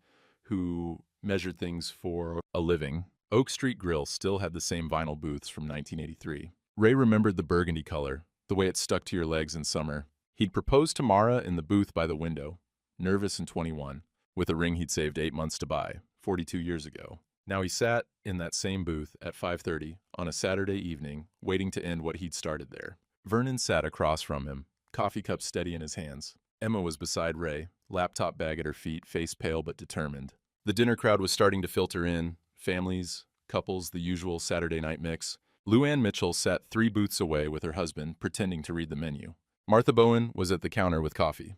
who measured things for a living. Oak Street Grill still had the same vinyl booths from 1983. Ray remembered the burgundy color, the way it stuck to your legs in summer. He'd proposed to Mara in the booth by the window, nervous and 21, with a ring he'd saved 8 months to buy, 42 years ago. Now he sat in that same booth at 5:30 on a Saturday evening, waiting to end what he'd started there. Vernon sat across from him, coffee cup steady in his hands. Emma was beside Ray, laptop bag at her feet, face pale but determined. The dinner crowd was starting to filter in, families, couples, the usual Saturday night mix. Luann Mitchell sat 3 booths away with her husband, pretending to read the menu. Martha Bowen was at the counter with coffee.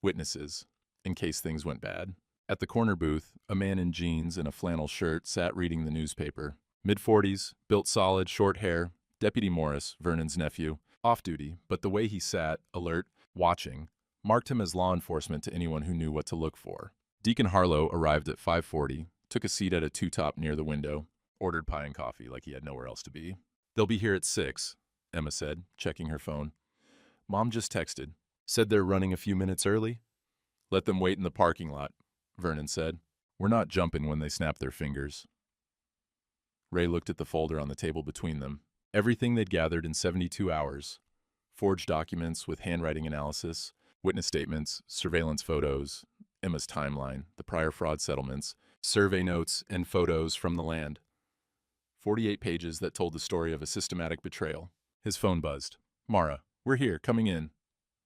Witnesses, in case things went bad. At the corner booth, a man in jeans and a flannel shirt sat reading the newspaper. Mid-40s, built solid, short hair, Deputy Morris, Vernon's nephew, off-duty, but the way he sat, alert, watching, marked him as law enforcement to anyone who knew what to look for. Deacon Harlow arrived at 5:40, took a seat at a two-top near the window, ordered pie and coffee like he had nowhere else to be. "They'll be here at 6, Emma said, checking her phone. "Mom just texted. Said they're running a few minutes early." "Let them wait in the parking lot," Vernon said. "We're not jumping when they snap their fingers." Ray looked at the folder on the table between them. Everything they'd gathered in 72 hours. Forged documents with handwriting analysis, witness statements, surveillance photos, Emma's timeline, the prior fraud settlements, survey notes, and photos from the land. 48 pages that told the story of a systematic betrayal. His phone buzzed. "Mara, we're here, coming in."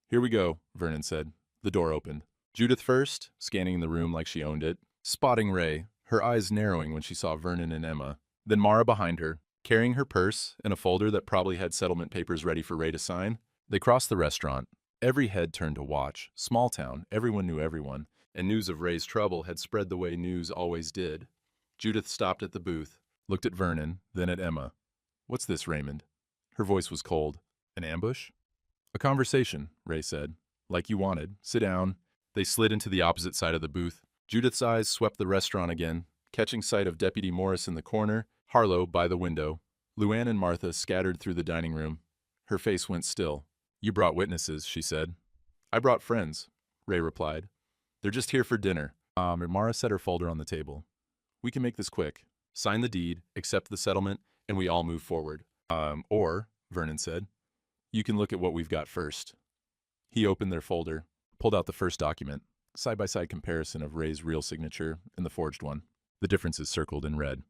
"Here we go," Vernon said. The door opened. Judith first, scanning the room like she owned it, spotting Ray, her eyes narrowing when she saw Vernon and Emma. Then Mara behind her, carrying her purse and a folder that probably had settlement papers ready for Ray to sign. They crossed the restaurant. Every head turned to watch. Small town, everyone knew everyone, and news of Ray's trouble had spread the way news always did. Judith stopped at the booth, looked at Vernon, then at Emma. "What's this, Raymond?" Her voice was cold. "An ambush?" "A conversation," Ray said. "Like you wanted. Sit down." They slid into the opposite side of the booth. Judith's eyes swept the restaurant again, catching sight of Deputy Morris in the corner, Harlow by the window. Luann and Martha scattered through the dining room. Her face went still. "You brought witnesses," she said. "I brought friends," Ray replied. "They're just here for dinner." Mara set her folder on the table. "We can make this quick. Sign the deed, accept the settlement, and we all move forward." Or, Vernon said, "you can look at what we've got first." He opened their folder, pulled out the first document, side-by-side comparison of Ray's real signature and the forged one. The differences circled in red.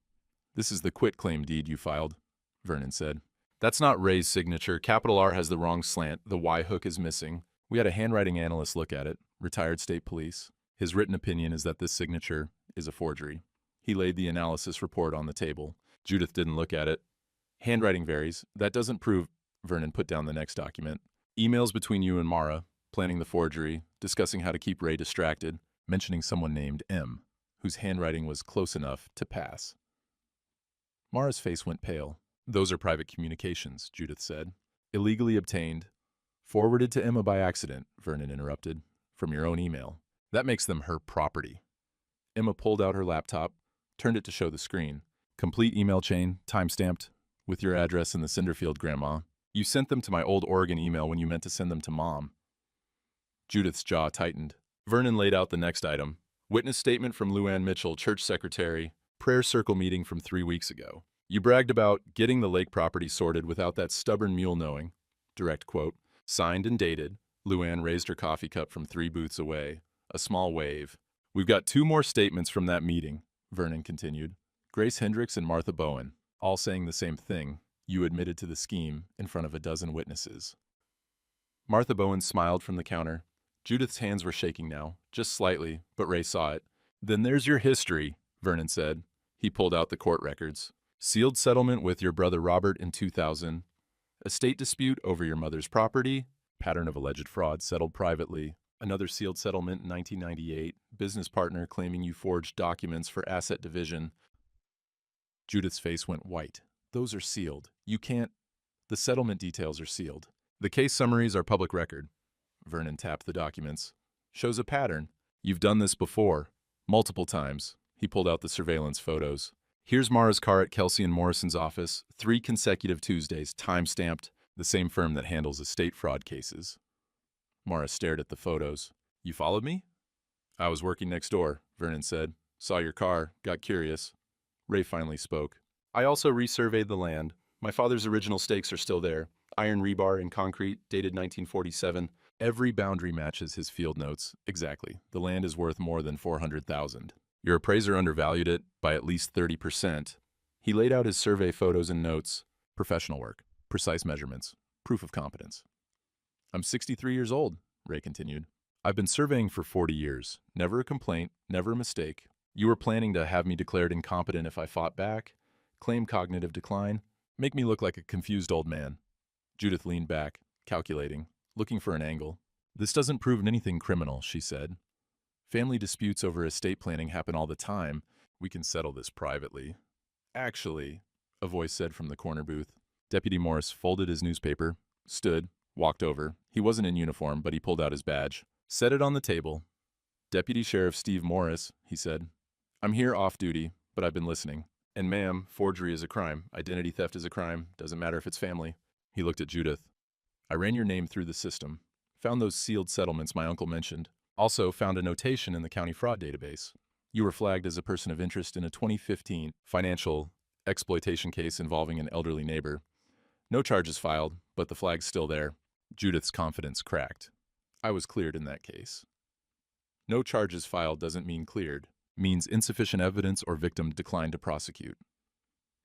"This is the quitclaim deed you filed," Vernon said. "That's not Ray's signature. Capital R has the wrong slant. The Y hook is missing. We had a handwriting analyst look at it, retired state police. His written opinion is that this signature is a forgery." He laid the analysis report on the table. Judith didn't look at it. "Handwriting varies. That doesn't prove—" Vernon put down the next document. "Emails between you and Mara, planning the forgery, discussing how to keep Ray distracted, mentioning someone named M, whose handwriting was close enough to pass." Mara's face went pale. "Those are private communications," Judith said. "Illegally obtained." "Forwarded to Emma by accident," Vernon interrupted, "from your own email. That makes them her property." Emma pulled out her laptop, turned it to show the screen. "Complete email chain, time-stamped, with your address in the Cinderfield, Grandma. You sent them to my old Oregon email when you meant to send them to Mom." Judith's jaw tightened. Vernon laid out the next item. "Witness statement from Luann Mitchell, church secretary, prayer circle meeting from 3 weeks ago. You bragged about getting the lake property sorted without that stubborn mule knowing." Direct quote. Signed and dated. Luann raised her coffee cup from 3 booths away. A small wave. "We've got 2 more statements from that meeting," Vernon continued. "Grace Hendricks and Martha Bowen, all saying the same thing. You admitted to the scheme in front of a dozen witnesses." Martha Bowen smiled from the counter. Judith's hands were shaking now, just slightly, but Ray saw it. "Then there's your history," Vernon said. He pulled out the court records. "Sealed settlement with your brother Robert in 2000. Estate dispute over your mother's property. Pattern of alleged fraud settled privately. Another sealed settlement in 1998. Business partner claiming you forged documents for asset division." Judith's face went white. "Those are sealed. You can't—" "The settlement details are sealed. The case summaries are public record." Vernon tapped the documents. "Shows a pattern. You've done this before. Multiple times." He pulled out the surveillance photos. "Here's Mara's car at Kelsey and Morrison's office. 3 consecutive Tuesdays, time-stamped. The same firm that handles estate fraud cases." Mara stared at the photos. "You followed me?" "I was working next door," Vernon said. "Saw your car. Got curious." Ray finally spoke. "I also resurveyed the land. My father's original stakes are still there. Iron rebar and concrete, dated 1947. Every boundary matches his field notes. Exactly. The land is worth more than $400,000. Your appraiser undervalued it by at least 30%. He laid out his survey photos and notes. Professional work. Precise measurements. Proof of competence. "I'm 63 years old," Ray continued. "I've been surveying for 40 years. Never a complaint, never a mistake. You were planning to have me declared incompetent if I fought back, claim cognitive decline, make me look like a confused old man." Judith leaned back, calculating, looking for an angle. "This doesn't prove anything criminal," she said. "Family disputes over estate planning happen all the time. We can settle this privately." "Actually," a voice said from the corner booth. Deputy Morris folded his newspaper, stood, walked over. He wasn't in uniform, but he pulled out his badge. Set it on the table. "Deputy Sheriff Steve Morris," he said. I'm here off duty, but I've been listening. And ma'am, forgery is a crime. Identity theft is a crime. Doesn't matter if it's family. He looked at Judith. I ran your name through the system. Found those sealed settlements my uncle mentioned. Also found a notation in the county fraud database. You were flagged as a person of interest in a 2015 financial exploitation case involving an elderly neighbor. No charges filed, but the flag's still there. Judith's confidence cracked. I was cleared in that case. No charges filed doesn't mean cleared. Means insufficient evidence or victim declined to prosecute.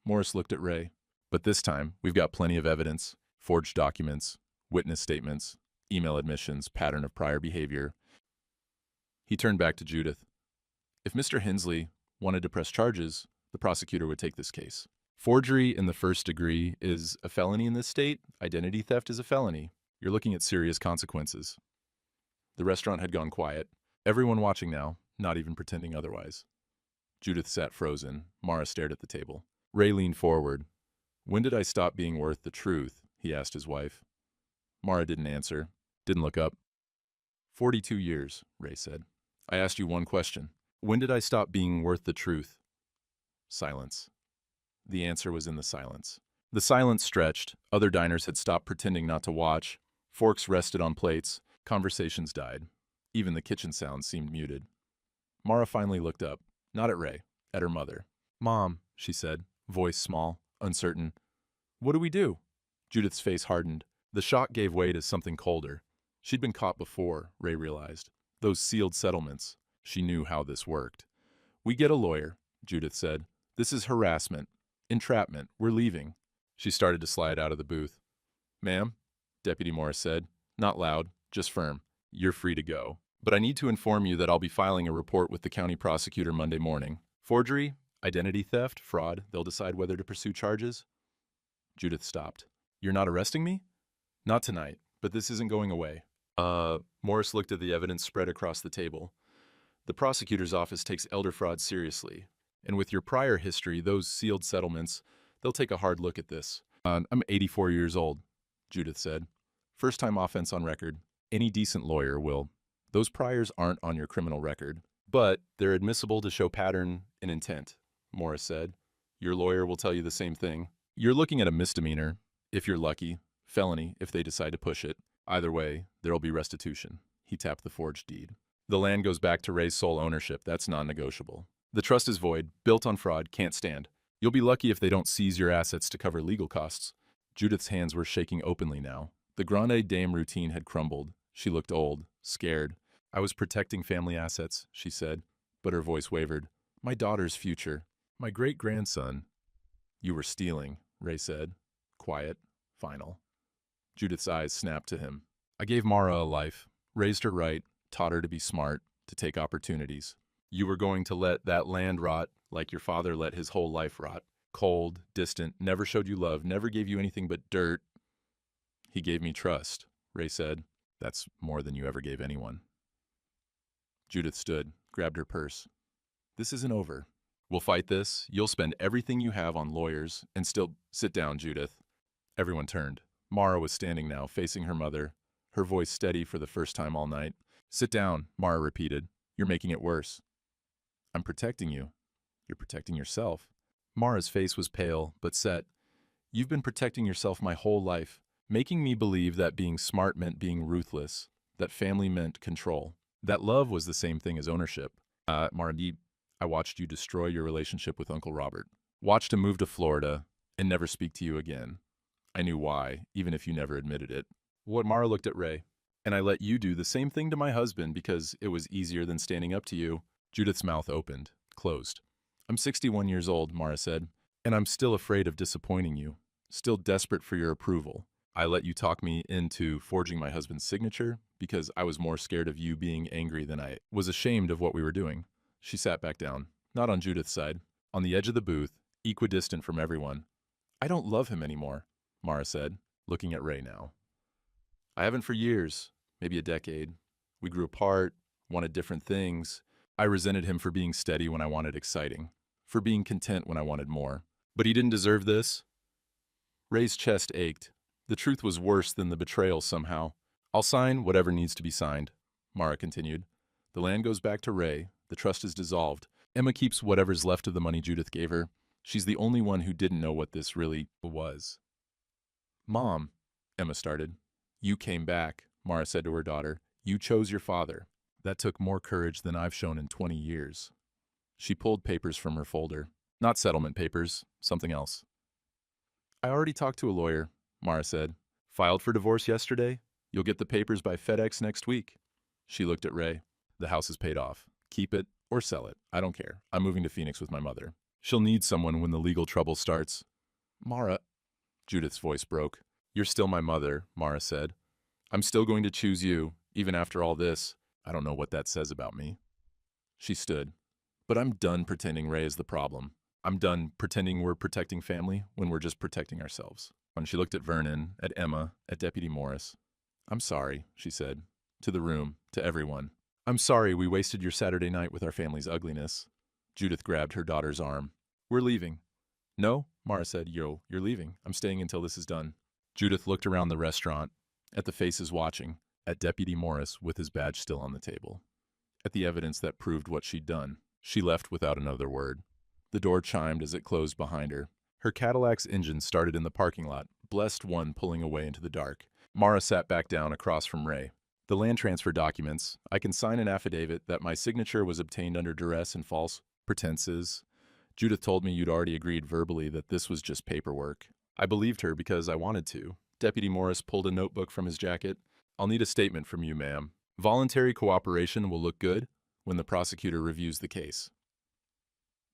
Morris looked at Ray. But this time, we've got plenty of evidence. Forged documents, witness statements, email admissions, pattern of prior behavior. He turned back to Judith. If Mr. Hensley wanted to press charges, the prosecutor would take this case. Forgery in the first degree is a felony in this state. Identity theft is a felony. You're looking at serious consequences. The restaurant had gone quiet. Everyone watching now, not even pretending otherwise. Judith sat frozen. Mara stared at the table. Ray leaned forward. When did I stop being worth the truth? He asked his wife. Mara didn't answer, didn't look up. 42 years, Ray said. I asked you one question. When did I stop being worth the truth? Silence. The answer was in the silence. The silence stretched. Other diners had stopped pretending not to watch. Forks rested on plates. Conversations died. Even the kitchen sounds seemed muted. Mara finally looked up, not at Ray, at her mother. Mom, she said, voice small, uncertain. What do we do? Judith's face hardened. The shock gave way to something colder. She'd been caught before, Ray realized. Those sealed settlements. She knew how this worked. We get a lawyer, Judith said. This is harassment. Entrapment. We're leaving. She started to slide out of the booth. Ma'am, Deputy Morris said, not loud, just firm. You're free to go. But I need to inform you that I'll be filing a report with the county prosecutor Monday morning. Forgery, identity theft, fraud, they'll decide whether to pursue charges. Judith stopped. You're not arresting me? Not tonight, but this isn't going away. Morris looked at the evidence spread across the table. The prosecutor's office takes elder fraud seriously. And with your prior history, those sealed settlements, they'll take a hard look at this. I'm 84 years old, Judith said. First-time offense on record. Any decent lawyer will. Those priors aren't on your criminal record, but they're admissible to show pattern and intent, Morris said. Your lawyer will tell you the same thing. You're looking at a misdemeanor, if you're lucky, felony if they decide to push it. Either way, there'll be restitution. He tapped the forged deed. The land goes back to Ray's sole ownership. That's non-negotiable. The trust is void, built on fraud, can't stand. You'll be lucky if they don't seize your assets to cover legal costs. Judith's hands were shaking openly now. The Grande Dame routine had crumbled. She looked old, scared. I was protecting family assets, she said, but her voice wavered. My daughter's future. My great-grandson. You were stealing, Ray said. Quiet, final. Judith's eyes snapped to him. I gave Mara a life, raised her right, taught her to be smart, to take opportunities. You were going to let that land rot like your father let his whole life rot. Cold, distant, never showed you love, never gave you anything but dirt. He gave me trust, Ray said. That's more than you ever gave anyone. Judith stood, grabbed her purse. This isn't over. We'll fight this. You'll spend everything you have on lawyers and still... Sit down, Judith. Everyone turned. Mara was standing now, facing her mother, her voice steady for the first time all night. Sit down, Mara repeated. You're making it worse. I'm protecting you. You're protecting yourself. Mara's face was pale, but set. You've been protecting yourself my whole life, making me believe that being smart meant being ruthless, that family meant control, that love was the same thing as ownership. Mara, I watched you destroy your relationship with Uncle Robert. Watched him move to Florida and never speak to you again. I knew why, even if you never admitted it. Mara looked at Ray. And I let you do the same thing to my husband because it was easier than standing up to you. Judith's mouth opened, closed. I'm 61 years old, Mara said, and I'm still afraid of disappointing you, still desperate for your approval. I let you talk me into forging my husband's signature because I was more scared of you being angry than I was ashamed of what we were doing. She sat back down, not on Judith's side, on the edge of the booth, equidistant from everyone. I don't love him anymore, Mara said, looking at Ray now. I haven't for years, maybe a decade. We grew apart, wanted different things. I resented him for being steady when I wanted exciting, for being content when I wanted more. But he didn't deserve this. Ray's chest ached. The truth was worse than the betrayal somehow. I'll sign whatever needs to be signed, Mara continued. The land goes back to Ray. The trust is dissolved. Emma keeps whatever's left of the money Judith gave her. She's the only one who didn't know what this really was. Mom, Emma started. You came back, Mara said to her daughter. You chose your father. That took more courage than I've shown in 20 years. She pulled papers from her folder. Not settlement papers, something else. I already talked to a lawyer, Mara said. Filed for divorce yesterday? You'll get the papers by FedEx next week. She looked at Ray. The house is paid off. Keep it or sell it. I don't care. I'm moving to Phoenix with my mother. She'll need someone when the legal trouble starts. Mara, Judith's voice broke. You're still my mother, Mara said. I'm still going to choose you, even after all this. I don't know what that says about me. She stood. But I'm done pretending Ray is the problem. I'm done pretending we're protecting family when we're just protecting ourselves. When she looked at Vernon, at Emma, at Deputy Morris. I'm sorry, she said. To the room, to everyone. I'm sorry we wasted your Saturday night with our family's ugliness. Judith grabbed her daughter's arm. We're leaving. No, Mara said. You're leaving. I'm staying until this is done. Judith looked around the restaurant, at the faces watching, at Deputy Morris with his badge still on the table, at the evidence that proved what she'd done. She left without another word. The door chimed as it closed behind her. Her Cadillac's engine started in the parking lot, blessed one pulling away into the dark. Mara sat back down across from Ray. The land transfer documents. I can sign an affidavit that my signature was obtained under duress and false pretenses. Judith told me you'd already agreed verbally that this was just paperwork. I believed her because I wanted to. Deputy Morris pulled a notebook from his jacket. I'll need a statement from you, ma'am. Voluntary cooperation will look good when the prosecutor reviews the case.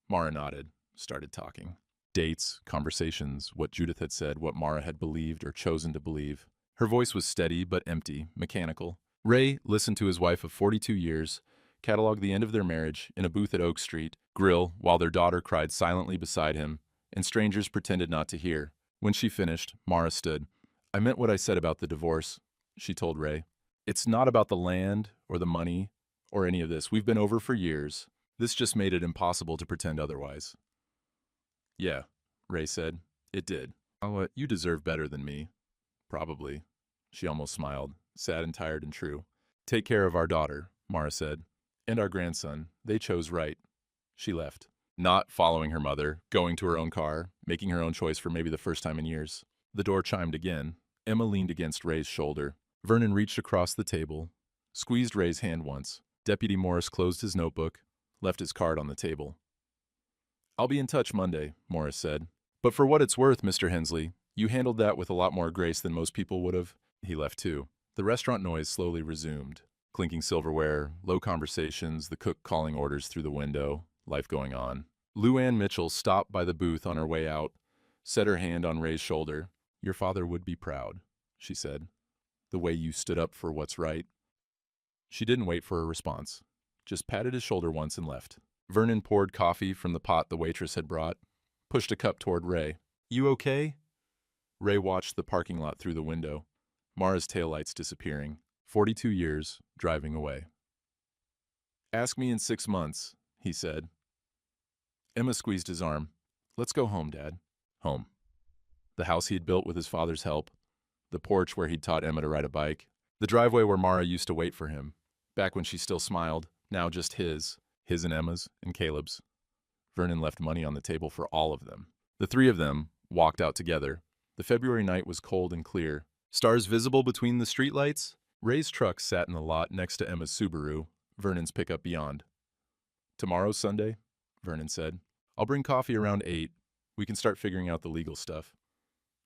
Mara nodded, started talking. Dates, conversations, what Judith had said, what Mara had believed or chosen to believe. Her voice was steady but empty, mechanical. Ray listened to his wife of 42 years, catalog the end of their marriage in a booth at Oak Street, grill while their daughter cried silently beside him, and strangers pretended not to hear. When she finished, Mara stood. I meant what I said about the divorce, she told Ray. It's not about the land or the money or any of this. We've been over for years. This just made it impossible to pretend otherwise. Yeah, Ray said. It did. Oh, you deserve better than me. Probably. She almost smiled, sad and tired and true. Take care of our daughter, Mara said. And our grandson. They chose right. She left. Not following her mother, going to her own car, making her own choice for maybe the first time in years. The door chimed again. Emma leaned against Ray's shoulder. Vernon reached across the table, squeezed Ray's hand once. Deputy Morris closed his notebook, left his card on the table. I'll be in touch Monday, Morris said. But for what it's worth, Mr. Hensley, you handled that with a lot more grace than most people would have. He left too. The restaurant noise slowly resumed. Clinking silverware, low conversations, the cook calling orders through the window, life going on. Luann Mitchell stopped by the booth on her way out, set her hand on Ray's shoulder. Your father would be proud, she said. The way you stood up for what's right. She didn't wait for a response, just patted his shoulder once and left. Vernon poured coffee from the pot the waitress had brought, pushed a cup toward Ray. You okay? Ray watched the parking lot through the window, Mara's taillights disappearing. 42 years, driving away. Ask me in 6 months, he said. Emma squeezed his arm. Let's go home, Dad. Home. The house he had built with his father's help. The porch where he'd taught Emma to ride a bike. The driveway where Mara used to wait for him. Back when she still smiled, now just his and Emma's, and Caleb's. Vernon left money on the table for all of them. The three of them walked out together. The February night was cold and clear. Stars visible between the streetlights. Ray's truck sat in the lot next to Emma's Subaru, Vernon's pickup beyond. Tomorrow's Sunday, Vernon said. I'll bring coffee around 8. We can start figuring out the legal stuff.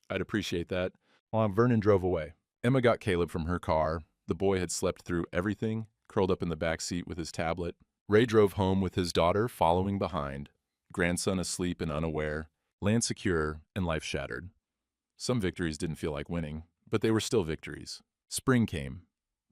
I'd appreciate that. While Vernon drove away. Emma got Caleb from her car. The boy had slept through everything, curled up in the back seat with his tablet. Ray drove home with his daughter following behind, grandson asleep and unaware, land secure and life shattered. Some victories didn't feel like winning, but they were still victories. Spring came.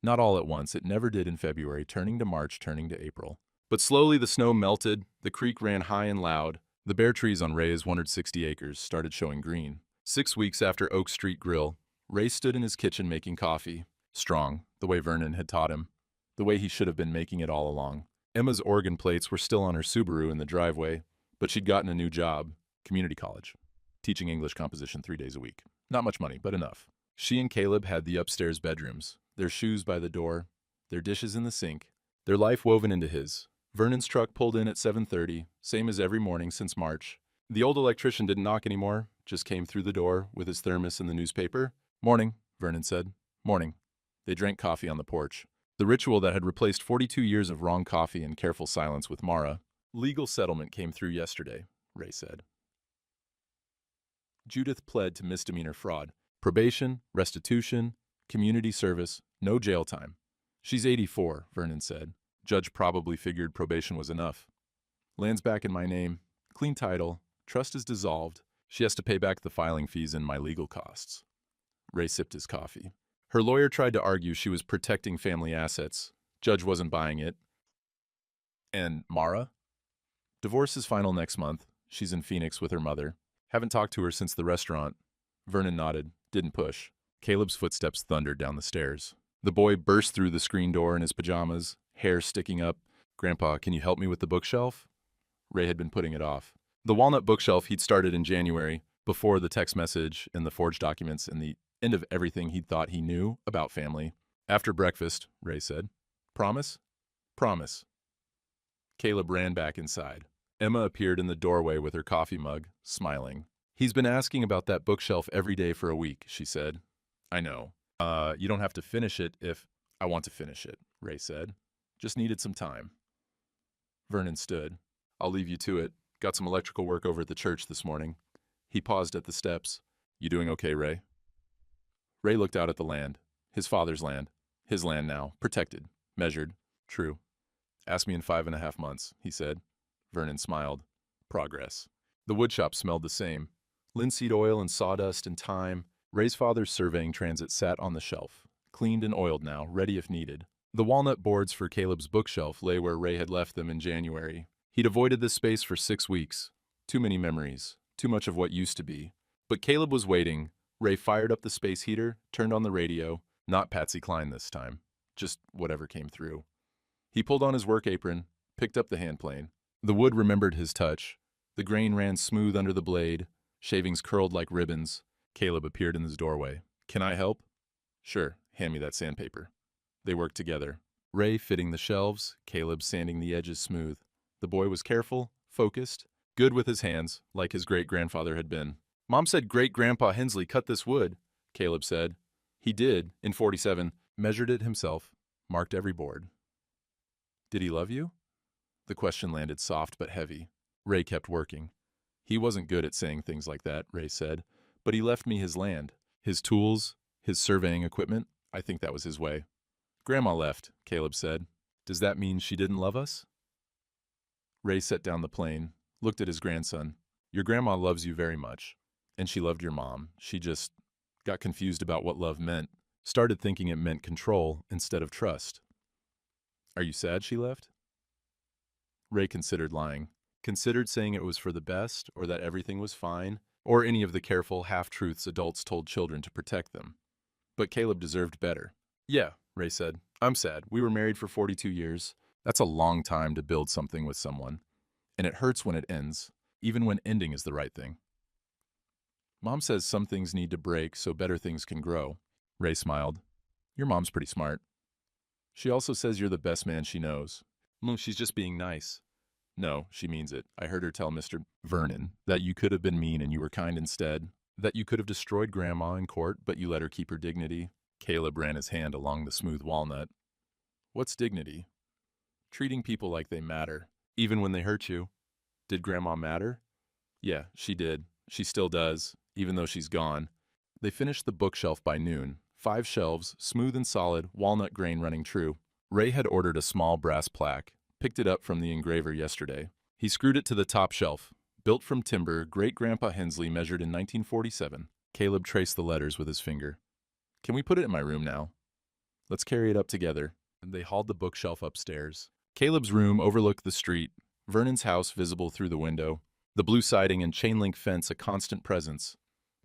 Not all at once, it never did in February, turning to March, turning to April. But slowly the snow melted, the creek ran high and loud. The bare trees on Ray's 160 acres started showing green. 6 weeks after Oak Street Grill, Ray stood in his kitchen making coffee. Strong, the way Vernon had taught him. The way he should have been making it all along. Emma's organ plates were still on her Subaru in the driveway, but she'd gotten a new job, community college, teaching English composition 3 days a week. Not much money, but enough. She and Caleb had the upstairs bedrooms, their shoes by the door, their dishes in the sink, their life woven into his. Vernon's truck pulled in at 7:30, same as every morning since March. The old electrician didn't knock anymore, just came through the door with his thermos and the newspaper. "Morning," Vernon said. "Morning." They drank coffee on the porch. The ritual that had replaced 42 years of wrong coffee and careful silence with Mara. "Legal settlement came through yesterday," Ray said. Judith pled to misdemeanor fraud. Probation, restitution, community service, no jail time. "She's 84, Vernon said. Judge probably figured probation was enough. Land's back in my name. Clean title. Trust is dissolved. She has to pay back the filing fees and my legal costs." Ray sipped his coffee. Her lawyer tried to argue she was protecting family assets. Judge wasn't buying it. "And Mara?" "Divorce is final next month. She's in Phoenix with her mother. Haven't talked to her since the restaurant." Vernon nodded, didn't push. Caleb's footsteps thundered down the stairs. The boy burst through the screen door in his pajamas, hair sticking up. "Grandpa, can you help me with the bookshelf?" Ray had been putting it off. The walnut bookshelf he'd started in January, before the text message and the forged documents and the end of everything he'd thought he knew about family. "After breakfast," Ray said. "Promise?" "Promise." Caleb ran back inside. Emma appeared in the doorway with her coffee mug, smiling. "He's been asking about that bookshelf every day for a week," she said. "I know. You don't have to finish it if—" "I want to finish it," Ray said. "Just needed some time." Vernon stood. "I'll leave you to it. Got some electrical work over at the church this morning." He paused at the steps. "You doing okay, Ray?" Ray looked out at the land. His father's land. His land now. Protected. Measured. True. "Ask me in 5.5 months," he said. Vernon smiled. Progress. The woodshop smelled the same. Linseed oil and sawdust and thyme. Ray's father's surveying transit sat on the shelf. Cleaned and oiled now, ready if needed. The walnut boards for Caleb's bookshelf lay where Ray had left them in January. He'd avoided this space for 6 weeks. Too many memories. Too much of what used to be. But Caleb was waiting. Ray fired up the space heater, turned on the radio. Not Patsy Cline this time. Just whatever came through. He pulled on his work apron, picked up the handplane. The wood remembered his touch. The grain ran smooth under the blade. Shavings curled like ribbons. Caleb appeared in his doorway. "Can I help?" "Sure. Hand me that sandpaper." They worked together. Ray fitting the shelves, Caleb sanding the edges smooth. The boy was careful, focused, good with his hands, like his great-grandfather had been. "Mom said great-grandpa Hensley cut this wood," Caleb said. He did, in 47, measured it himself, marked every board. "Did he love you?" The question landed soft but heavy. Ray kept working. "He wasn't good at saying things like that," Ray said, "but he left me his land, his tools, his surveying equipment. I think that was his way." "Grandma left," Caleb said. "Does that mean she didn't love us?" Ray set down the plane, looked at his grandson. "Your grandma loves you very much, and she loved your mom. She just got confused about what love meant, started thinking it meant control instead of trust." "Are you sad she left?" Ray considered lying, considered saying it was for the best, or that everything was fine, or any of the careful half-truths adults told children to protect them. But Caleb deserved better. "Yeah," Ray said. "I'm sad. We were married for 42 years. That's a long time to build something with someone. And it hurts when it ends, even when ending is the right thing." "Mom says some things need to break so better things can grow." Ray smiled. "Your mom's pretty smart." "She also says you're the best man she knows." "No, she's just being nice." "No, she means it. I heard her tell Mr. Vernon that you could have been mean and you were kind instead. That you could have destroyed Grandma in court, but you let her keep her dignity." Caleb ran his hand along the smooth walnut. "What's dignity?" "Treating people like they matter, even when they hurt you." "Did Grandma matter?" "Yeah, she did. She still does, even though she's gone." They finished the bookshelf by noon. 5 shelves, smooth and solid, walnut grain running true. Ray had ordered a small brass plaque, picked it up from the engraver yesterday. He screwed it to the top shelf. "Built from timber, Great-Grandpa Hensley measured in 1947. Caleb traced the letters with his finger. "Can we put it in my room now?" "Let's carry it up together." They hauled the bookshelf upstairs. Caleb's room overlooked the street, Vernon's house visible through the window, the blue siding and chain-link fence a constant presence.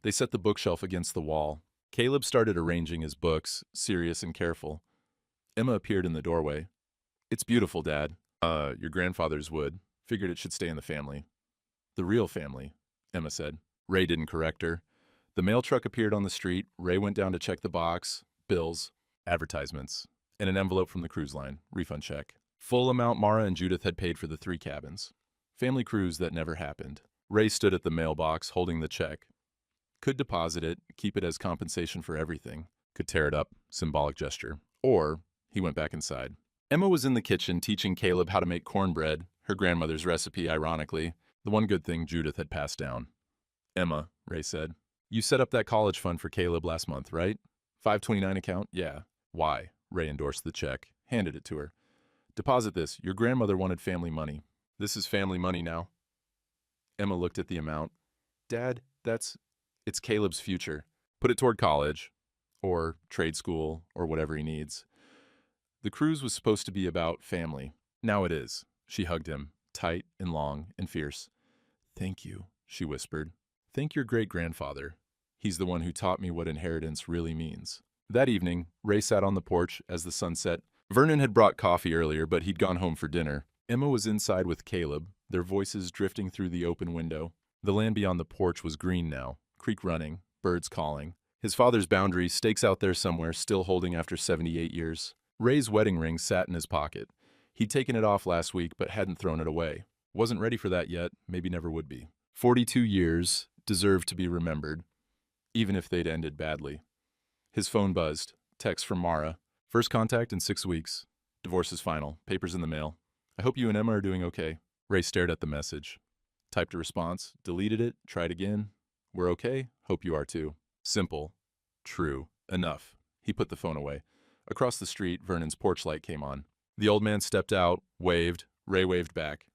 They set the bookshelf against the wall. Caleb started arranging his books, serious and careful. Emma appeared in the doorway. "It's beautiful, Dad. Your grandfather's wood. Figured it should stay in the family." "The real family," Emma said. Ray didn't correct her. The mail truck appeared on the street. Ray went down to check the box, bills, advertisements, and an envelope from the cruise line, refund check. Full amount Mara and Judith had paid for the 3 cabins. Family cruise that never happened. Ray stood at the mailbox holding the check. Could deposit it, keep it as compensation for everything. Could tear it up, symbolic gesture. Or he went back inside. Emma was in the kitchen teaching Caleb how to make cornbread, her grandmother's recipe, ironically, the one good thing Judith had passed down. Emma, Ray said, you set up that college fund for Caleb last month, right? 529 account? Yeah. Why? Ray endorsed the check, handed it to her. Deposit this. Your grandmother wanted family money. This is family money now. Emma looked at the amount. Dad, it's Caleb's future. Put it toward college, or trade school, or whatever he needs. The cruise was supposed to be about family. Now it is. She hugged him, tight and long and fierce. Thank you, she whispered. Thank your great-grandfather. He's the one who taught me what inheritance really means. That evening, Ray sat on the porch as the sun set. Vernon had brought coffee earlier, but he'd gone home for dinner. Emma was inside with Caleb, their voices drifting through the open window. The land beyond the porch was green now, creek running, birds calling. His father's boundary stakes out there somewhere, still holding after 78 years. Ray's wedding ring sat in his pocket. He'd taken it off last week, but hadn't thrown it away. Wasn't ready for that yet, maybe never would be. 42 years deserved to be remembered, even if they'd ended badly. His phone buzzed. Text from Mara. First contact in 6 weeks. Divorce is final. Papers in the mail. I hope you and Emma are doing okay. Ray stared at the message. Typed a response. Deleted it. Tried again. We're okay. Hope you are too. Simple. True. Enough. He put the phone away. Across the street, Vernon's porch light came on. The old man stepped out, waved. Ray waved back.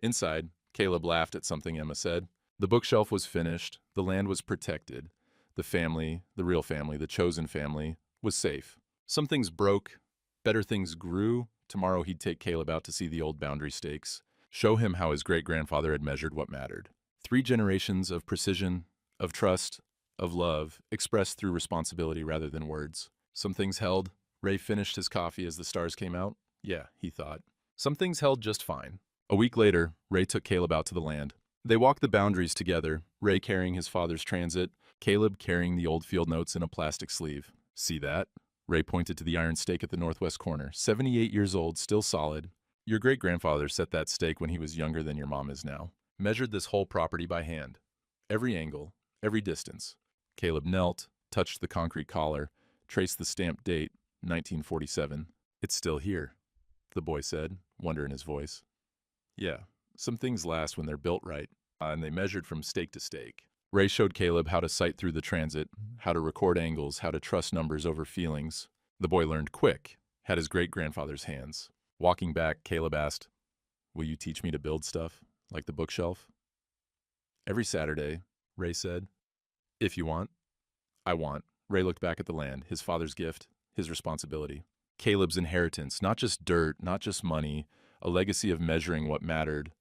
Inside, Caleb laughed at something Emma said. The bookshelf was finished. The land was protected. The family, the real family, the chosen family, was safe. Some things broke. Better things grew. Tomorrow he'd take Caleb out to see the old boundary stakes. Show him how his great-grandfather had measured what mattered. 3 generations of precision, of trust, of love, expressed through responsibility rather than words. Some things held. Ray finished his coffee as the stars came out. Yeah, he thought. Some things held just fine. A week later, Ray took Caleb out to the land. They walked the boundaries together, Ray carrying his father's transit, Caleb carrying the old field notes in a plastic sleeve. See that? Ray pointed to the iron stake at the northwest corner. 78 years old, still solid. Your great-grandfather set that stake when he was younger than your mom is now. Measured this whole property by hand. Every angle, every distance. Caleb knelt, touched the concrete collar, traced the stamped date, 1947. It's still here, the boy said, wonder in his voice. Yeah, some things last when they're built right, and they measured from stake to stake. Ray showed Caleb how to sight through the transit, how to record angles, how to trust numbers over feelings. The boy learned quick, had his great-grandfather's hands. Walking back, Caleb asked, will you teach me to build stuff, like the bookshelf? Every Saturday, Ray said. If you want. I want. Ray looked back at the land, his father's gift, his responsibility. Caleb's inheritance, not just dirt, not just money, a legacy of measuring what mattered,